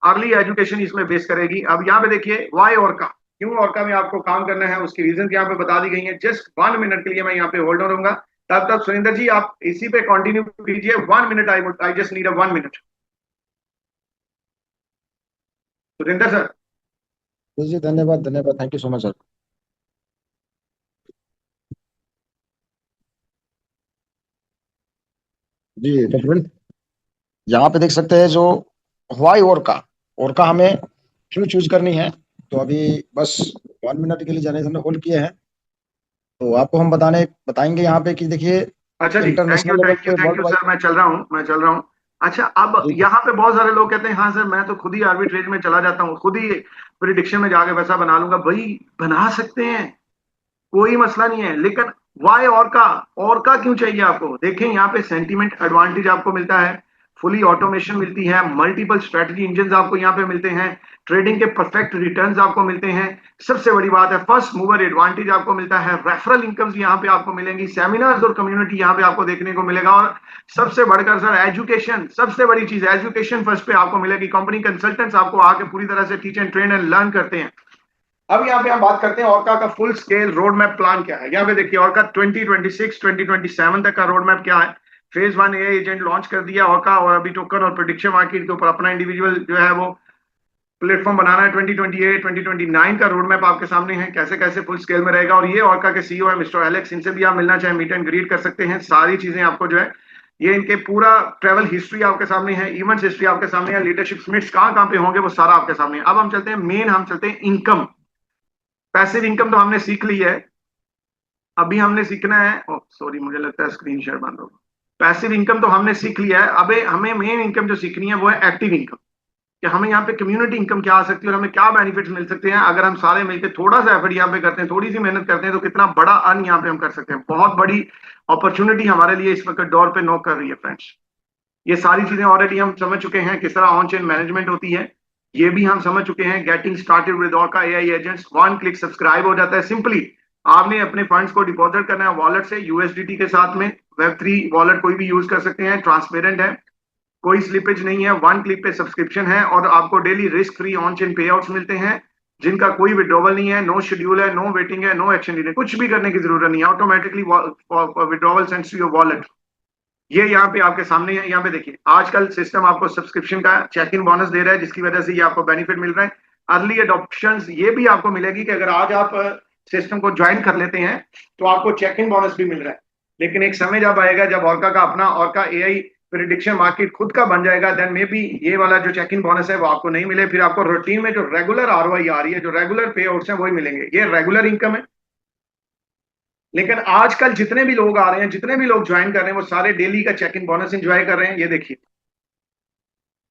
S1: अर्ली एजुकेशन इसमें बेस करेगी। अब यहाँ पे देखिए वाई और का क्यों ऑर्का में आपको काम करना है, उसकी रीजन यहाँ पे बता दी गई है। जस्ट 1 मिनट के लिए मैं यहाँ पे होल्ड ऑन रहूंगा, तब तक सुरेंद्र जी आप इसी पे कंटिन्यू कीजिए। 1 minute, I just need a 1 minute. Surendra sir.
S2: जी जी, धन्यवाद धन्यवाद, thank you so much sir. जी तो फ्रेंड, यहाँ पे देख सकते हैं जो हवाई और का हमें क्यों चूज करनी है। तो अभी बस 1 मिनट के लिए जनरेशन होल्ड किए हैं, तो आपको हम बताएंगे यहाँ पे कि देखिए
S1: अच्छा जी, thank you
S2: international level
S1: thank you
S2: पे
S1: thank
S2: world
S1: you
S2: wide.
S1: Sir, मैं चल रहा हूँ। अच्छा, अब
S2: जी
S1: यहाँ पे बहुत सारे लोग कहते हैं हाँ सर मैं तो खुद ही आर्बिट्रेज में चला जाता हूँ, खुद ही प्रिडिक्शन में जाके पैसा बना लूंगा। भाई बना सकते हैं, कोई मसला नहीं है, लेकिन वाई और का क्यों चाहिए आपको? देखें यहाँ पे सेंटीमेंट एडवांटेज आपको मिलता है, फुली ऑटोमेशन मिलती है, मल्टीपल स्ट्रेटजी इंजन आपको यहाँ पे मिलते हैं, ट्रेडिंग के परफेक्ट रिटर्न्स आपको मिलते हैं। सबसे बड़ी बात है फर्स्ट मूवर एडवांटेज आपको मिलता है, रेफरल इनकम्स यहाँ पे आपको मिलेंगी, सेमिनार्स और कम्युनिटी यहाँ पे आपको देखने को मिलेगा, और सबसे बढ़कर सर एजुकेशन, सबसे बड़ी चीज एजुकेशन फर्स्ट पे आपको मिलेगी। कंपनी कंसल्टेंट्स आपको आके पूरी तरह से teach and train and learn करते हैं। अब यहाँ पे हम बात करते हैं ऑर्का का full scale road map plan क्या है। यहाँ पे देखिए ऑर्का 2026 2027 तक का रोड मैप क्या है। फेज 1 एआई एजेंट लॉन्च कर दिया ऑर्का, और अभी टोकन और प्रेडिक्शन मार्केट के ऊपर अपना इंडिविजुअल जो है वो प्लेटफॉर्म बनाना है। 2028 2029 का रोड मैप आपके सामने है, कैसे कैसे फुल स्केल में रहेगा। और ये ऑर्का के सीईओ है मिस्टर एलेक्स, इनसे भी आप मिलना चाहे मीट एंड ग्रीट कर सकते हैं। सारी चीजें आपको जो है ये इनके पूरा ट्रेवल हिस्ट्री आपके सामने है, इवेंट्स हिस्ट्री आपके सामने है, लीडरशिप समिट्स कहाँ पे होंगे वो सारा आपके सामने है। अब हम चलते हैं मेन, हम चलते हैं इनकम। पैसिव इनकम तो हमने सीख ली है, अभी हमने सीखना है, सॉरी मुझे लगता है स्क्रीन शेयर बंद होगा। पैसिव इनकम तो हमने सीख लिया है, अब हमें मेन इनकम जो सीखनी है वो है एक्टिव इनकम, कि हमें यहाँ पे कम्युनिटी इनकम क्या आ सकती है और हमें क्या बेनिफिट्स मिल सकते हैं अगर हम सारे मिलकर थोड़ा सा एफर्ट यहाँ पे करते हैं, थोड़ी सी मेहनत करते हैं, तो कितना बड़ा अर्न यहाँ पे हम कर सकते हैं। बहुत बड़ी अपॉर्चुनिटी हमारे लिए इस वक्त डोर पे नॉक कर रही है फ्रेंड्स। ये सारी चीजें ऑलरेडी हम समझ चुके हैं, किस तरह ऑन चेन मैनेजमेंट होती है ये भी हम समझ चुके हैं। Getting started with orca AI agents, one click subscribe हो जाता है। सिंपली आपने अपने फंड्स को डिपॉजिट करना है वॉलेट से यूएसडीटी के साथ में, वेब3 वॉलेट कोई भी यूज कर सकते हैं, ट्रांसपेरेंट है, कोई स्लिपेज नहीं है, वन क्लिक पे सब्सक्रिप्शन है, और आपको daily risk free on chain payouts मिलते हैं जिनका कोई विड्रॉवल नहीं है, नो शेड्यूल है, नो वेटिंग है, नो एक्शन है, कुछ भी करने की जरूरत नहीं है, automatically withdrawal sends to your wallet. ये यहाँ पे आपके सामने है। यहाँ पे देखिए आजकल सिस्टम आपको सब्सक्रिप्शन का चेक इन बोनस दे रहा है, जिसकी वजह से ये आपको बेनिफिट मिल रहा है। अर्ली अडॉप्शन ये भी आपको मिलेगी कि अगर आज आप सिस्टम को ज्वाइन कर लेते हैं तो आपको चेक इन बोनस भी मिल रहा है। लेकिन एक समय जब आएगा जब ऑर्का का अपना ऑर्का एआई प्रेडिक्शन मार्केट खुद का बन जाएगा, देन मे बी ये वाला जो चेक इन बोनस है वो आपको नहीं मिले, फिर आपको रूटीन में जो रेगुलर आरओआई आ रही है, जो रेगुलर पे आउट्स हैं वही मिलेंगे। ये रेगुलर इनकम है। लेकिन आजकल जितने भी लोग आ रहे हैं, जितने भी लोग ज्वाइन कर रहे हैं, वो सारे डेली का चेक इन बोनस एंजॉय कर रहे हैं। ये देखिए,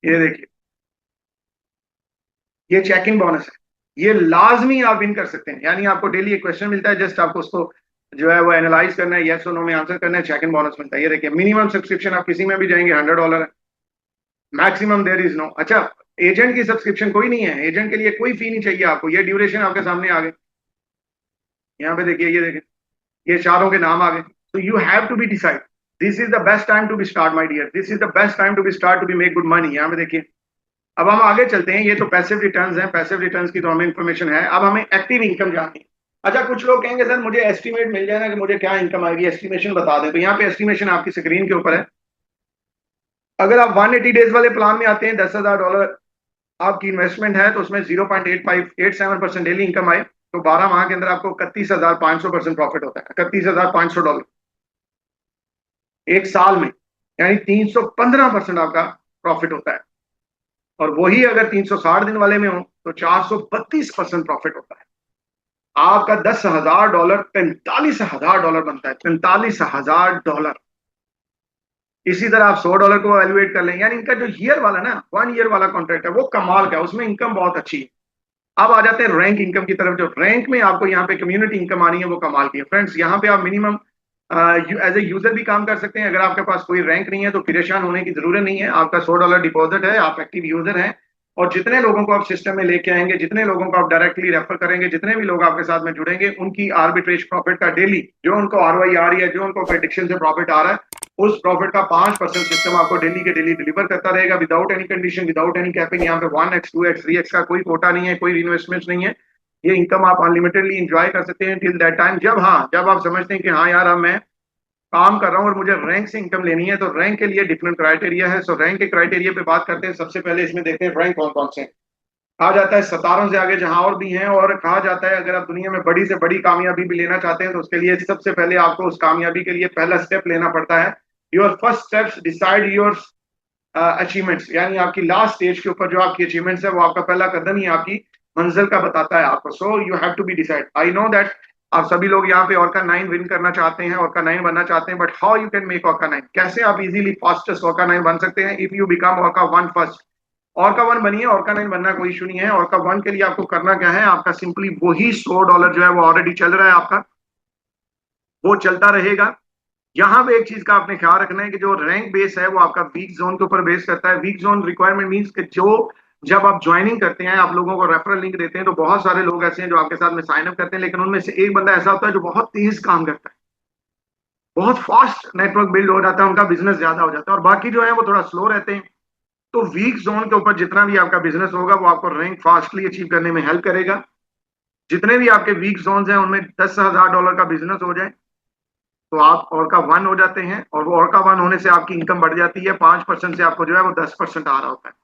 S1: ये देखिए, ये चेक इन बोनस है, ये लाजमी आप विन कर सकते हैं। यानी आपको डेली एक क्वेश्चन मिलता है, जस्ट आपको उसको जो है वो एनालाइज करना है, यस और नो में आंसर करना है, चेक इन बोनस मिलता है। ये देखिए मिनिमम सब्सक्रिप्शन आप किसी में भी जाएंगे $100 है, मैक्सिमम देयर इज नो। अच्छा, एजेंट की सब्सक्रिप्शन कोई नहीं है, एजेंट के लिए कोई फी नहीं चाहिए आपको। ये ड्यूरेशन आपके सामने आ गए, यहाँ पे देखिए, ये देखिए, ये चारों के नाम आ गए। तो you have to be decide, this is the best time to be start my dear, this is the best time to be start to be make good money. यहाँ पे देखिए, अब हम आगे चलते हैं। ये तो पैसिव रिटर्न्स हैं, पैसिव रिटर्न्स की तो हमें इंफॉर्मेशन है। अब हमें एक्टिव इनकम जाननी है। अच्छा, कुछ लोग कहेंगे सर मुझे एस्टिमेट मिल जाए ना कि मुझे क्या इनकम आएगी, एस्टिमेशन बता दें। तो यहाँ पे एस्टिमेशन आपकी स्क्रीन के ऊपर है। अगर आप 180 डेज वाले प्लान में आते हैं, $10,000 आपकी इन्वेस्टमेंट है, तो उसमें 0.8587% डेली इनकम आए, तो 12 माह के अंदर आपको 31,500% प्रॉफिट होता है। $31,500 एक साल में, यानी 315% आपका प्रॉफिट होता है। और वही अगर 360 दिन वाले में हो तो 432% प्रॉफिट होता है। आपका $10,000 $45,000 बनता है, $45,000। इसी तरह आप $100 को वैल्यूएट कर लें, यानी इनका जो ईयर वाला ना 1 ईयर वाला कॉन्ट्रैक्ट है वो कमाल का, उसमें इनकम बहुत अच्छी है। अब आ जाते हैं रैंक इनकम की तरफ। जो रैंक में आपको यहाँ पे कम्युनिटी इनकम आनी है वो कमाल की है फ्रेंड्स। यहाँ पे आप मिनिमम एज ए यूजर भी काम कर सकते हैं। अगर आपके पास कोई रैंक नहीं है तो परेशान होने की जरूरत नहीं है। आपका $100 डिपॉजिट है, आप एक्टिव यूजर हैं, और जितने लोगों को आप सिस्टम में लेके आएंगे, जितने लोगों को आप डायरेक्टली रेफर करेंगे, जितने भी लोग आपके साथ में जुड़ेंगे, उनकी आर्बिट्रेज प्रॉफिट का डेली जो उनको आरओआई आ रही है, जो उनको प्रेडिक्शन से प्रॉफिट आ रहा है, उस प्रॉफिट का 5% सिस्टम आपको डेली के डेली डिलीवर करता रहेगा, without any condition, without any capping. यहाँ पे 1x 2x 3x का कोई कोटा नहीं है, कोई इन्वेस्टमेंट नहीं है। ये इनकम आप अनलिमिटेडली इंजॉय कर सकते हैं टिल दैट टाइम, जब जब आप समझते हैं कि हाँ यार अब मैं काम कर रहा हूं और मुझे रैंक से इनकम लेनी है। तो रैंक के लिए डिफरेंट क्राइटेरिया है। सो रैंक के क्राइटेरिया पे बात करते हैं। सबसे पहले इसमें देखते हैं रैंक कौन कौन से। कहा जाता है 17 से आगे जहां और भी हैं, और कहा जाता है अगर आप दुनिया में बड़ी से बड़ी कामयाबी भी लेना चाहते हैं तो उसके लिए सबसे पहले आपको उस कामयाबी के लिए पहला स्टेप लेना पड़ता है। Your first steps decide your achievements, यानी आपकी लास्ट स्टेज के ऊपर जो आपकी अचीवमेंट्स है वो आपका पहला कदम ही आपकी मंजिल का बताता है आपको। So you have to be decide. I know that आप सभी लोग यहाँ पे ऑर्का 9 विन करना चाहते हैं, ऑर्का 9 बनना चाहते हैं, but how you can make orca 9, कैसे आप इजीली फास्टेस्ट ऑर्का 9 बन सकते हैं if you become orca 1 first. Orca 1 बनिए, ऑर्का 9 बनना कोई इशू नहीं है। ऑर्का 1 के लिए आपको करना क्या है, आपका सिंपली वही $100 जो है वो ऑलरेडी चल रहा है आपका, वो चलता रहेगा। यहां पे एक चीज का आपने ख्याल रखना है कि जो रैंक बेस है वो आपका वीक जोन के ऊपर बेस करता है। वीक जोन रिक्वायरमेंट मींस कि जो जब आप ज्वाइनिंग करते हैं, आप लोगों को रेफरल लिंक देते हैं, तो बहुत सारे लोग ऐसे हैं जो आपके साथ में साइन अप करते हैं, लेकिन उनमें से एक बंदा ऐसा होता है जो बहुत तेज काम करता है, बहुत फास्ट नेटवर्क बिल्ड हो जाता है, उनका बिजनेस ज्यादा हो जाता है, और बाकी जो है वो थोड़ा स्लो रहते हैं। तो वीक जोन के ऊपर जितना भी आपका बिजनेस होगा वो आपको रैंक फास्टली अचीव करने में हेल्प करेगा। जितने भी आपके वीक जोन हैं उनमें $10,000 का बिजनेस हो जाए तो आप और का वन हो जाते हैं, और वो और का वन होने से आपकी इनकम बढ़ जाती है। 5% से आपको जो है वो 10% आ रहा होता है।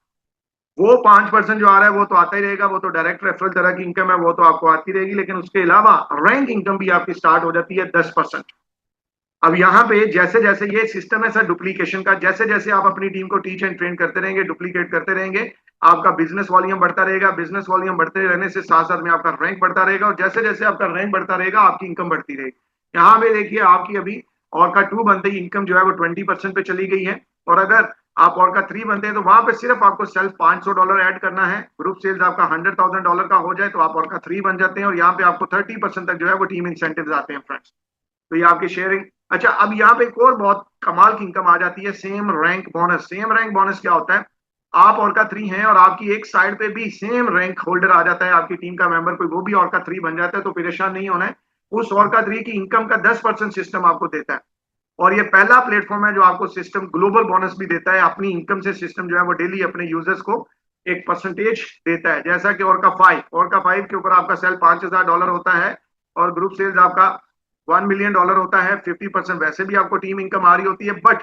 S1: वो 5% जो आ रहा है वो तो आता ही रहेगा, वो तो डायरेक्ट रेफरल तरह की इनकम है, वो तो आपको आती रहेगी, लेकिन उसके अलावा रैंक इनकम भी आपकी स्टार्ट हो जाती है 10%। अब यहाँ पे जैसे जैसे ये सिस्टम है सर डुप्लीकेशन का, जैसे जैसे आप अपनी टीम को टीच एंड ट्रेन करते रहेंगे, डुप्लीकेट करते रहेंगे, आपका बिजनेस वॉल्यूम बढ़ता रहेगा। बिजनेस वॉल्यूम बढ़ते रहने से साथ साथ में आपका रैंक बढ़ता रहेगा, और जैसे जैसे आपका रैंक बढ़ता रहेगा आपकी इनकम बढ़ती रहेगी। यहाँ पे देखिए आपकी अभी और का 2 बनते ही इनकम जो है वो 20% पे चली गई है, और अगर आप और का 3 बनते हैं तो वहां पे सिर्फ आपको सेल्फ $500 ऐड करना है। ग्रुप सेल्स आपका $100,000 का हो जाए तो आप और का 3 बन जाते हैं, और यहाँ पे आपको 30% तक जो है वो टीम इंसेंटिव आते हैं फ्रेंड्स। तो ये आपकी शेयरिंग। अच्छा, अब यहाँ पे एक और बहुत कमाल की इनकम आ जाती है, same rank bonus. Same rank bonus क्या होता है? आप और का 3 है और आपकी एक साइड पे भी सेम रैंक होल्डर आ जाता है, आपकी टीम का मेंबर कोई, वो भी और का 3 बन जाता है, तो परेशान नहीं होना है। उस और का 3 की इनकम का 10% सिस्टम आपको देता है, और ये पहला प्लेटफॉर्म है जो आपको सिस्टम ग्लोबल बोनस भी देता है। अपनी इनकम से सिस्टम जो है वो डेली अपने यूजर्स को एक परसेंटेज देता है, जैसा कि और का 5 के ऊपर आपका सेल $5,000 होता है, और ग्रुप सेल्स आपका $1 मिलियन होता है। 50% वैसे भी आपको टीम इनकम आ रही होती है, बट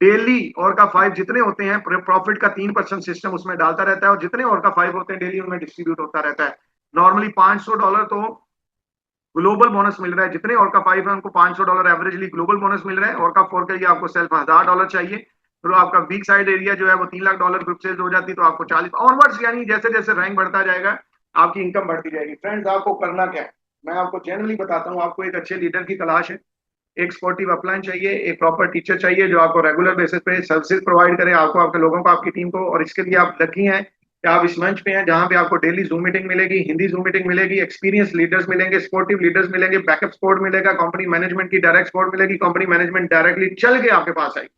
S1: डेली और का 5 जितने होते हैं प्रॉफिट का 3% सिस्टम उसमें डालता रहता है, और जितने और का 5 होते हैं डेली उनमें डिस्ट्रीब्यूट होता रहता है। नॉर्मली $500 तो ग्लोबल बोनस मिल रहा है, जितने और का 5 है उनको $500 एवरेजली ग्लोबल बोनस मिल रहा है। और का 4 के लिए आपको सेल्फ $1,000 चाहिए, तो आपका वीक साइड एरिया जो है वो $3 लाख ग्रुप सेल्स हो जाती है, तो आपको 40 ऑनवर्ड्स, यानी जैसे जैसे रैंक बढ़ता जाएगा आपकी इनकम बढ़ती जाएगी। फ्रेंड्स, आपको करना क्या है, मैं आपको जनरली बताता हूँ। आपको एक अच्छे लीडर की तलाश है, एक स्पोर्टिव अपलाइन चाहिए, एक प्रॉपर टीचर चाहिए जो आपको रेगुलर बेसिस पे सर्विसेज प्रोवाइड करे, आपको, आपके लोगों को, आपकी टीम को। और इसके लिए आप लकी हैं कि आप इस मंच पे हैं जहां पे आपको डेली जूम मीटिंग मिलेगी, हिंदी जूम मीटिंग मिलेगी, एक्सपीरियंस लीडर्स मिलेंगे, स्पोर्टिव लीडर्स मिलेंगे, बैकअप सपोर्ट मिलेगा, कंपनी मैनेजमेंट की डायरेक्ट सपोर्ट मिलेगी, कंपनी मैनेजमेंट डायरेक्टली चल के आपके पास आएगी,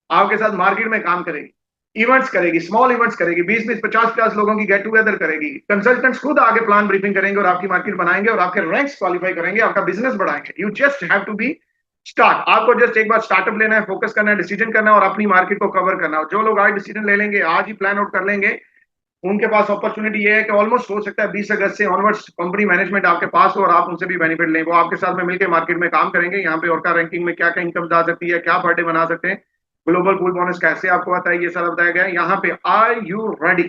S1: आपके साथ मार्केट में काम करेगी, इवेंट्स करेगी, स्मॉल इवेंट्स करेगी, 20-20, 50-50 लोगों की गेट टुगेदर करेगी, कंसल्टेंट्स खुद आगे प्लान ब्रीफिंग करेंगे और आपकी मार्केट बनाएंगे और आपके रैंक्स क्वालिफाई करेंगे, आपका बिजनेस बढ़ाएंगे। You just have to be start. आपको जस्ट एक बार स्टार्टअप लेना है, फोकस करना है, डिसीजन करना है और अपनी मार्केट को कवर करना है। जो लोग आज डिसीजन ले लेंगे, आज ही प्लान आउट कर लेंगे, उनके पास अपॉर्चुनिटी ये है कि ऑलमोस्ट हो सकता है 20 अगस्त से ऑनवर्ड्स कंपनी मैनेजमेंट आपके पास हो और आप उनसे भी बेनिफिट लें। वो आपके साथ में मिलकर मार्केट में काम करेंगे। यहाँ पे और का रैंकिंग में क्या क्या इनकम आ सकती है, क्या पर डे बना सकते हैं, ग्लोबल पूल बोनस कैसे आपको आता है, ये सारा बताया गया है यहाँ पे। Are you ready?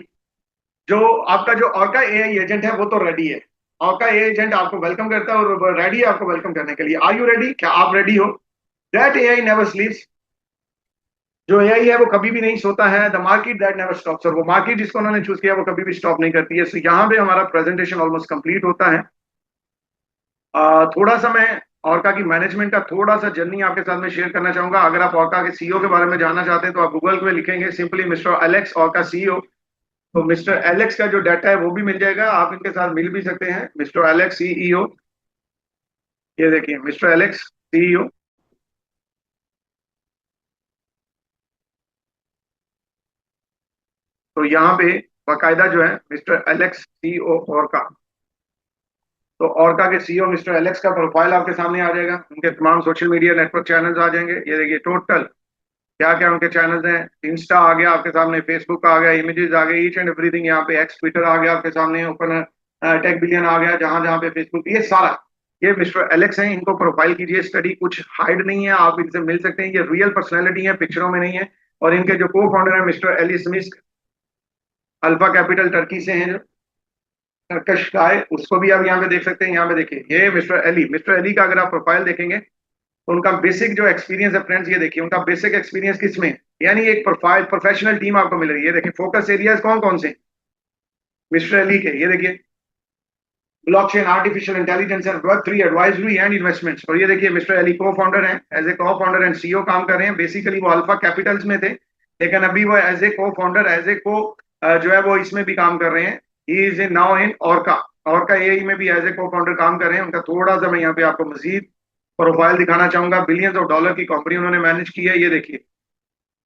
S1: जो आपका जो और का एआई एजेंट है वो तो रेडी है, और का एआई एजेंट आपको वेलकम करता है और रेडी है आपको वेलकम करने के लिए। Are you ready? क्या आप रेडी हो? That AI never sleeps. जो एआई है वो कभी भी नहीं सोता है। The market that never stops. और वो मार्केट जिसको उन्होंने चूज किया वो कभी भी स्टॉप नहीं करती है। सो यहाँ पे हमारा प्रेजेंटेशन ऑलमोस्ट कंप्लीट होता है। थोड़ा सा मैं ऑर्का की मैनेजमेंट का थोड़ा सा जर्नी आपके साथ में शेयर करना चाहूंगा। अगर आप ऑर्का के सीईओ के बारे में जानना चाहते हैं तो आप गूगल में लिखेंगे simply mister Alex orca CEO, तो मिस्टर एलेक्स का जो डाटा है वो भी मिल जाएगा। आप इनके साथ मिल भी सकते हैं। मिस्टर एलेक्स सीईओ, ये देखिए मिस्टर एलेक्स सीईओ। तो यहाँ पे बाकायदा जो है मिस्टर एलेक्स सीईओ ऑर्का, तो ऑर्का के सीईओ मिस्टर एलेक्स का प्रोफाइल आपके सामने आ जाएगा। उनके तमाम सोशल मीडिया नेटवर्क चैनल्स आ जाएंगे। ये देखिए टोटल क्या क्या उनके चैनल्स हैं। इंस्टा आ गया आपके सामने, फेसबुक आ गया, इमेजेस आ गए, ईच एंड एवरीथिंग। यहाँ पे एक्स ट्विटर आ गया आपके सामने, ओपन टेक बिलियन आ गया, जहां जहां पे फेसबुक, ये सारा ये मिस्टर एलेक्स हैं। इनको प्रोफाइल कीजिए स्टडी, कुछ हाइड नहीं है, आप इनसे मिल सकते हैं। ये रियल पर्सनैलिटी है, पिक्चरों में नहीं है। और इनके जो को फाउंडर है mister Eli Smith, Alpha Capital Turkey से हैं, जो टर्कश का है, उसको भी आप यहाँ पे देख सकते हैं। यहाँ पे देखिए ये मिस्टर एली का अगर आप प्रोफाइल देखेंगे तो उनका बेसिक जो एक्सपीरियंस है फ्रेंड्स, ये देखिए उनका बेसिक एक्सपीरियंस किसमें, यानी एक प्रोफाइल प्रोफेशनल टीम आपको मिल रही है। देखिए फोकस एरियाज कौन कौन से मिस्टर अली के, ये देखिए blockchain, artificial intelligence and web 3 advisory and investments. और ये देखिए मिस्टर अली को फाउंडर हैं, एज ए को फाउंडर एंड सीईओ काम कर रहे हैं। बेसिकली वो अल्फा कैपिटल्स में थे, लेकिन अभी वो एज ए को फाउंडर, एज ए को जो है वो इसमें भी काम कर रहे हैं। He is now in orca, orca AI में भी एज ए को फाउंडर काम कर रहे हैं। उनका थोड़ा सा मैं यहाँ पे आपको मजीद प्रोफाइल दिखाना चाहूंगा, बिलियंस ऑफ डॉलर की कंपनी उन्होंने मैनेज की है। ये देखिए,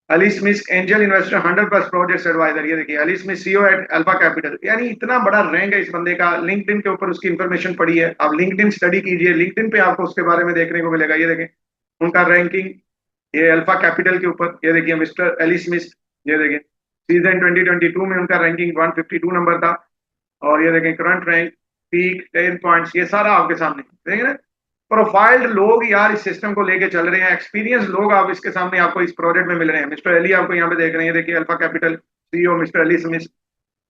S1: Ali Smith angel investor 100+ projects advisor. ये देखिए, Ali Smith CEO at Alpha Capital. यानी इतना बड़ा रैंक है इस बंदे का। लिंक्डइन के ऊपर उसकी इंफॉर्मेशन पड़ी है, आप लिंक्डइन स्टडी कीजिए, लिंक्डइन पे आपको उसके बारे में देखने को मिलेगा। ये देखें उनका रैंकिंग, ये अल्फा कैपिटल के ऊपर। ये देखिए मिस्टर अली स्मिथ, ये देखें सीजन 2022 में उनका रैंकिंग 152 नंबर था। और ये देखें करंट रैंक, पीक 10 पॉइंट्स, ये सारा आपके सामने देखें ना। प्रोफाइल्ड लोग यार इस सिस्टम को लेके चल रहे हैं, एक्सपीरियंस लोग आप इसके सामने आपको इस प्रोजेक्ट में मिल रहे हैं। मिस्टर अली आपको यहाँ पे देख रहे हैं, देखिए alpha capital CEO mister Ali Smith,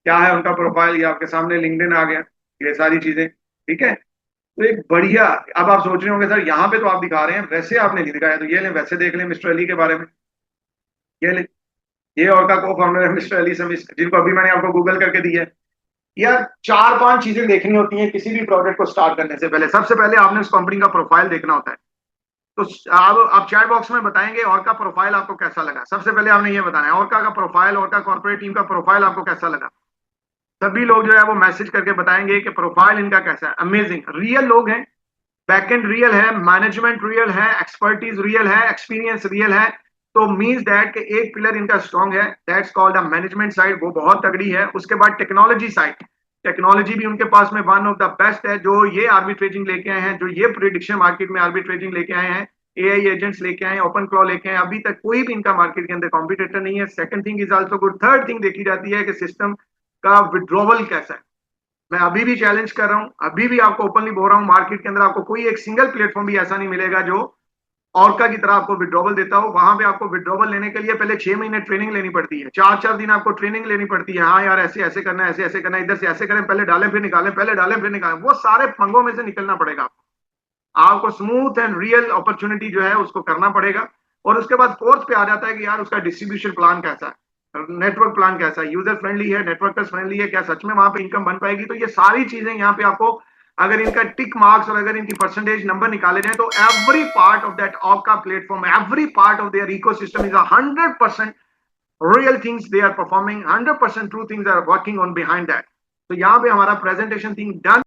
S1: क्या है उनका प्रोफाइल, ये आपके सामने लिंक्डइन आ गया, ये सारी चीजें, ठीक है। तो एक बढ़िया, अब आप सोच रहे होंगे सर यहाँ पे तो आप दिखा रहे हैं, वैसे आपने नहीं दिखाया, तो ये लें वैसे देख लें मिस्टर अली के बारे में। ये लें, ये और का को फाउंडर है मिस्टर अली स्मिथ, जिनको अभी मैंने आपको गूगल करके दिया है। यार 4-5 चीजें देखनी होती हैं किसी भी प्रोजेक्ट को स्टार्ट करने से पहले। सबसे पहले आपने उस कंपनी का प्रोफाइल देखना होता है। तो आप चैट बॉक्स में बताएंगे और का प्रोफाइल आपको कैसा लगा। सबसे पहले आपने ये बताना है और का प्रोफाइल, और का कॉर्पोरेट टीम का प्रोफाइल आपको कैसा लगा। सभी लोग जो है वो मैसेज करके बताएंगे कि प्रोफाइल इनका कैसा है। अमेजिंग, रियल लोग हैं, बैकएंड रियल है, मैनेजमेंट रियल है, एक्सपर्टीज रियल है, एक्सपीरियंस रियल है। तो मींस दैट कि एक पिलर इनका स्ट्रांग है, that's called a management side, वो बहुत तगड़ी है। उसके बाद टेक्नोलॉजी साइड, टेक्नोलॉजी भी उनके पास में वन ऑफ द बेस्ट है। जो ये आर्बिट्रेजिंग लेके आए हैं, जो ये प्रिडिक्शन मार्केट में आर्बिट्रेजिंग लेके आए हैं, एआई एजेंट्स लेके आए हैं, ओपन क्लॉ लेके आए हैं, अभी तक कोई भी इनका मार्केट के अंदर कॉम्पिटिटर नहीं है। Second thing is also good. Third thing देखी जाती है कि सिस्टम का विड्रॉवल कैसा है। मैं अभी भी चैलेंज कर रहा हूं, अभी भी आपको ओपनली बोल रहा हूं, मार्केट के अंदर आपको कोई एक सिंगल प्लेटफॉर्म भी ऐसा नहीं मिलेगा जो ऑर्का की तरह आपको विड्रॉवल देता हो। वहां पे आपको विड्रॉवल लेने के लिए पहले 6 महीने ट्रेनिंग लेनी पड़ती है, 4-4 दिन आपको ट्रेनिंग लेनी पड़ती है। हाँ यार ऐसे ऐसे करना है, ऐसे ऐसे करना है, इधर से ऐसे करें, पहले डालें फिर निकालें, पहले डालें फिर निकालें। वो सारे पंगों में से निकलना पड़ेगा आपको। स्मूथ एंड रियल अपॉर्चुनिटी जो है उसको करना पड़ेगा। और उसके बाद फोर्थ पे आ जाता है कि यार उसका डिस्ट्रीब्यूशन प्लान कैसा है, नेटवर्क प्लान कैसा है, यूजर फ्रेंडली है, नेटवर्कर्स फ्रेंडली है, क्या सच में वहां पे इनकम बन पाएगी। तो ये सारी चीजें यहाँ पे आपको, अगर इनका टिक मार्क्स और अगर इनकी परसेंटेज नंबर निकाले जाए तो every part of that orca platform, every part of their ecosystem is 100% real things they are performing, 100% true things are working on behind that. तो यहाँ पे हमारा प्रेजेंटेशन थिंग डन।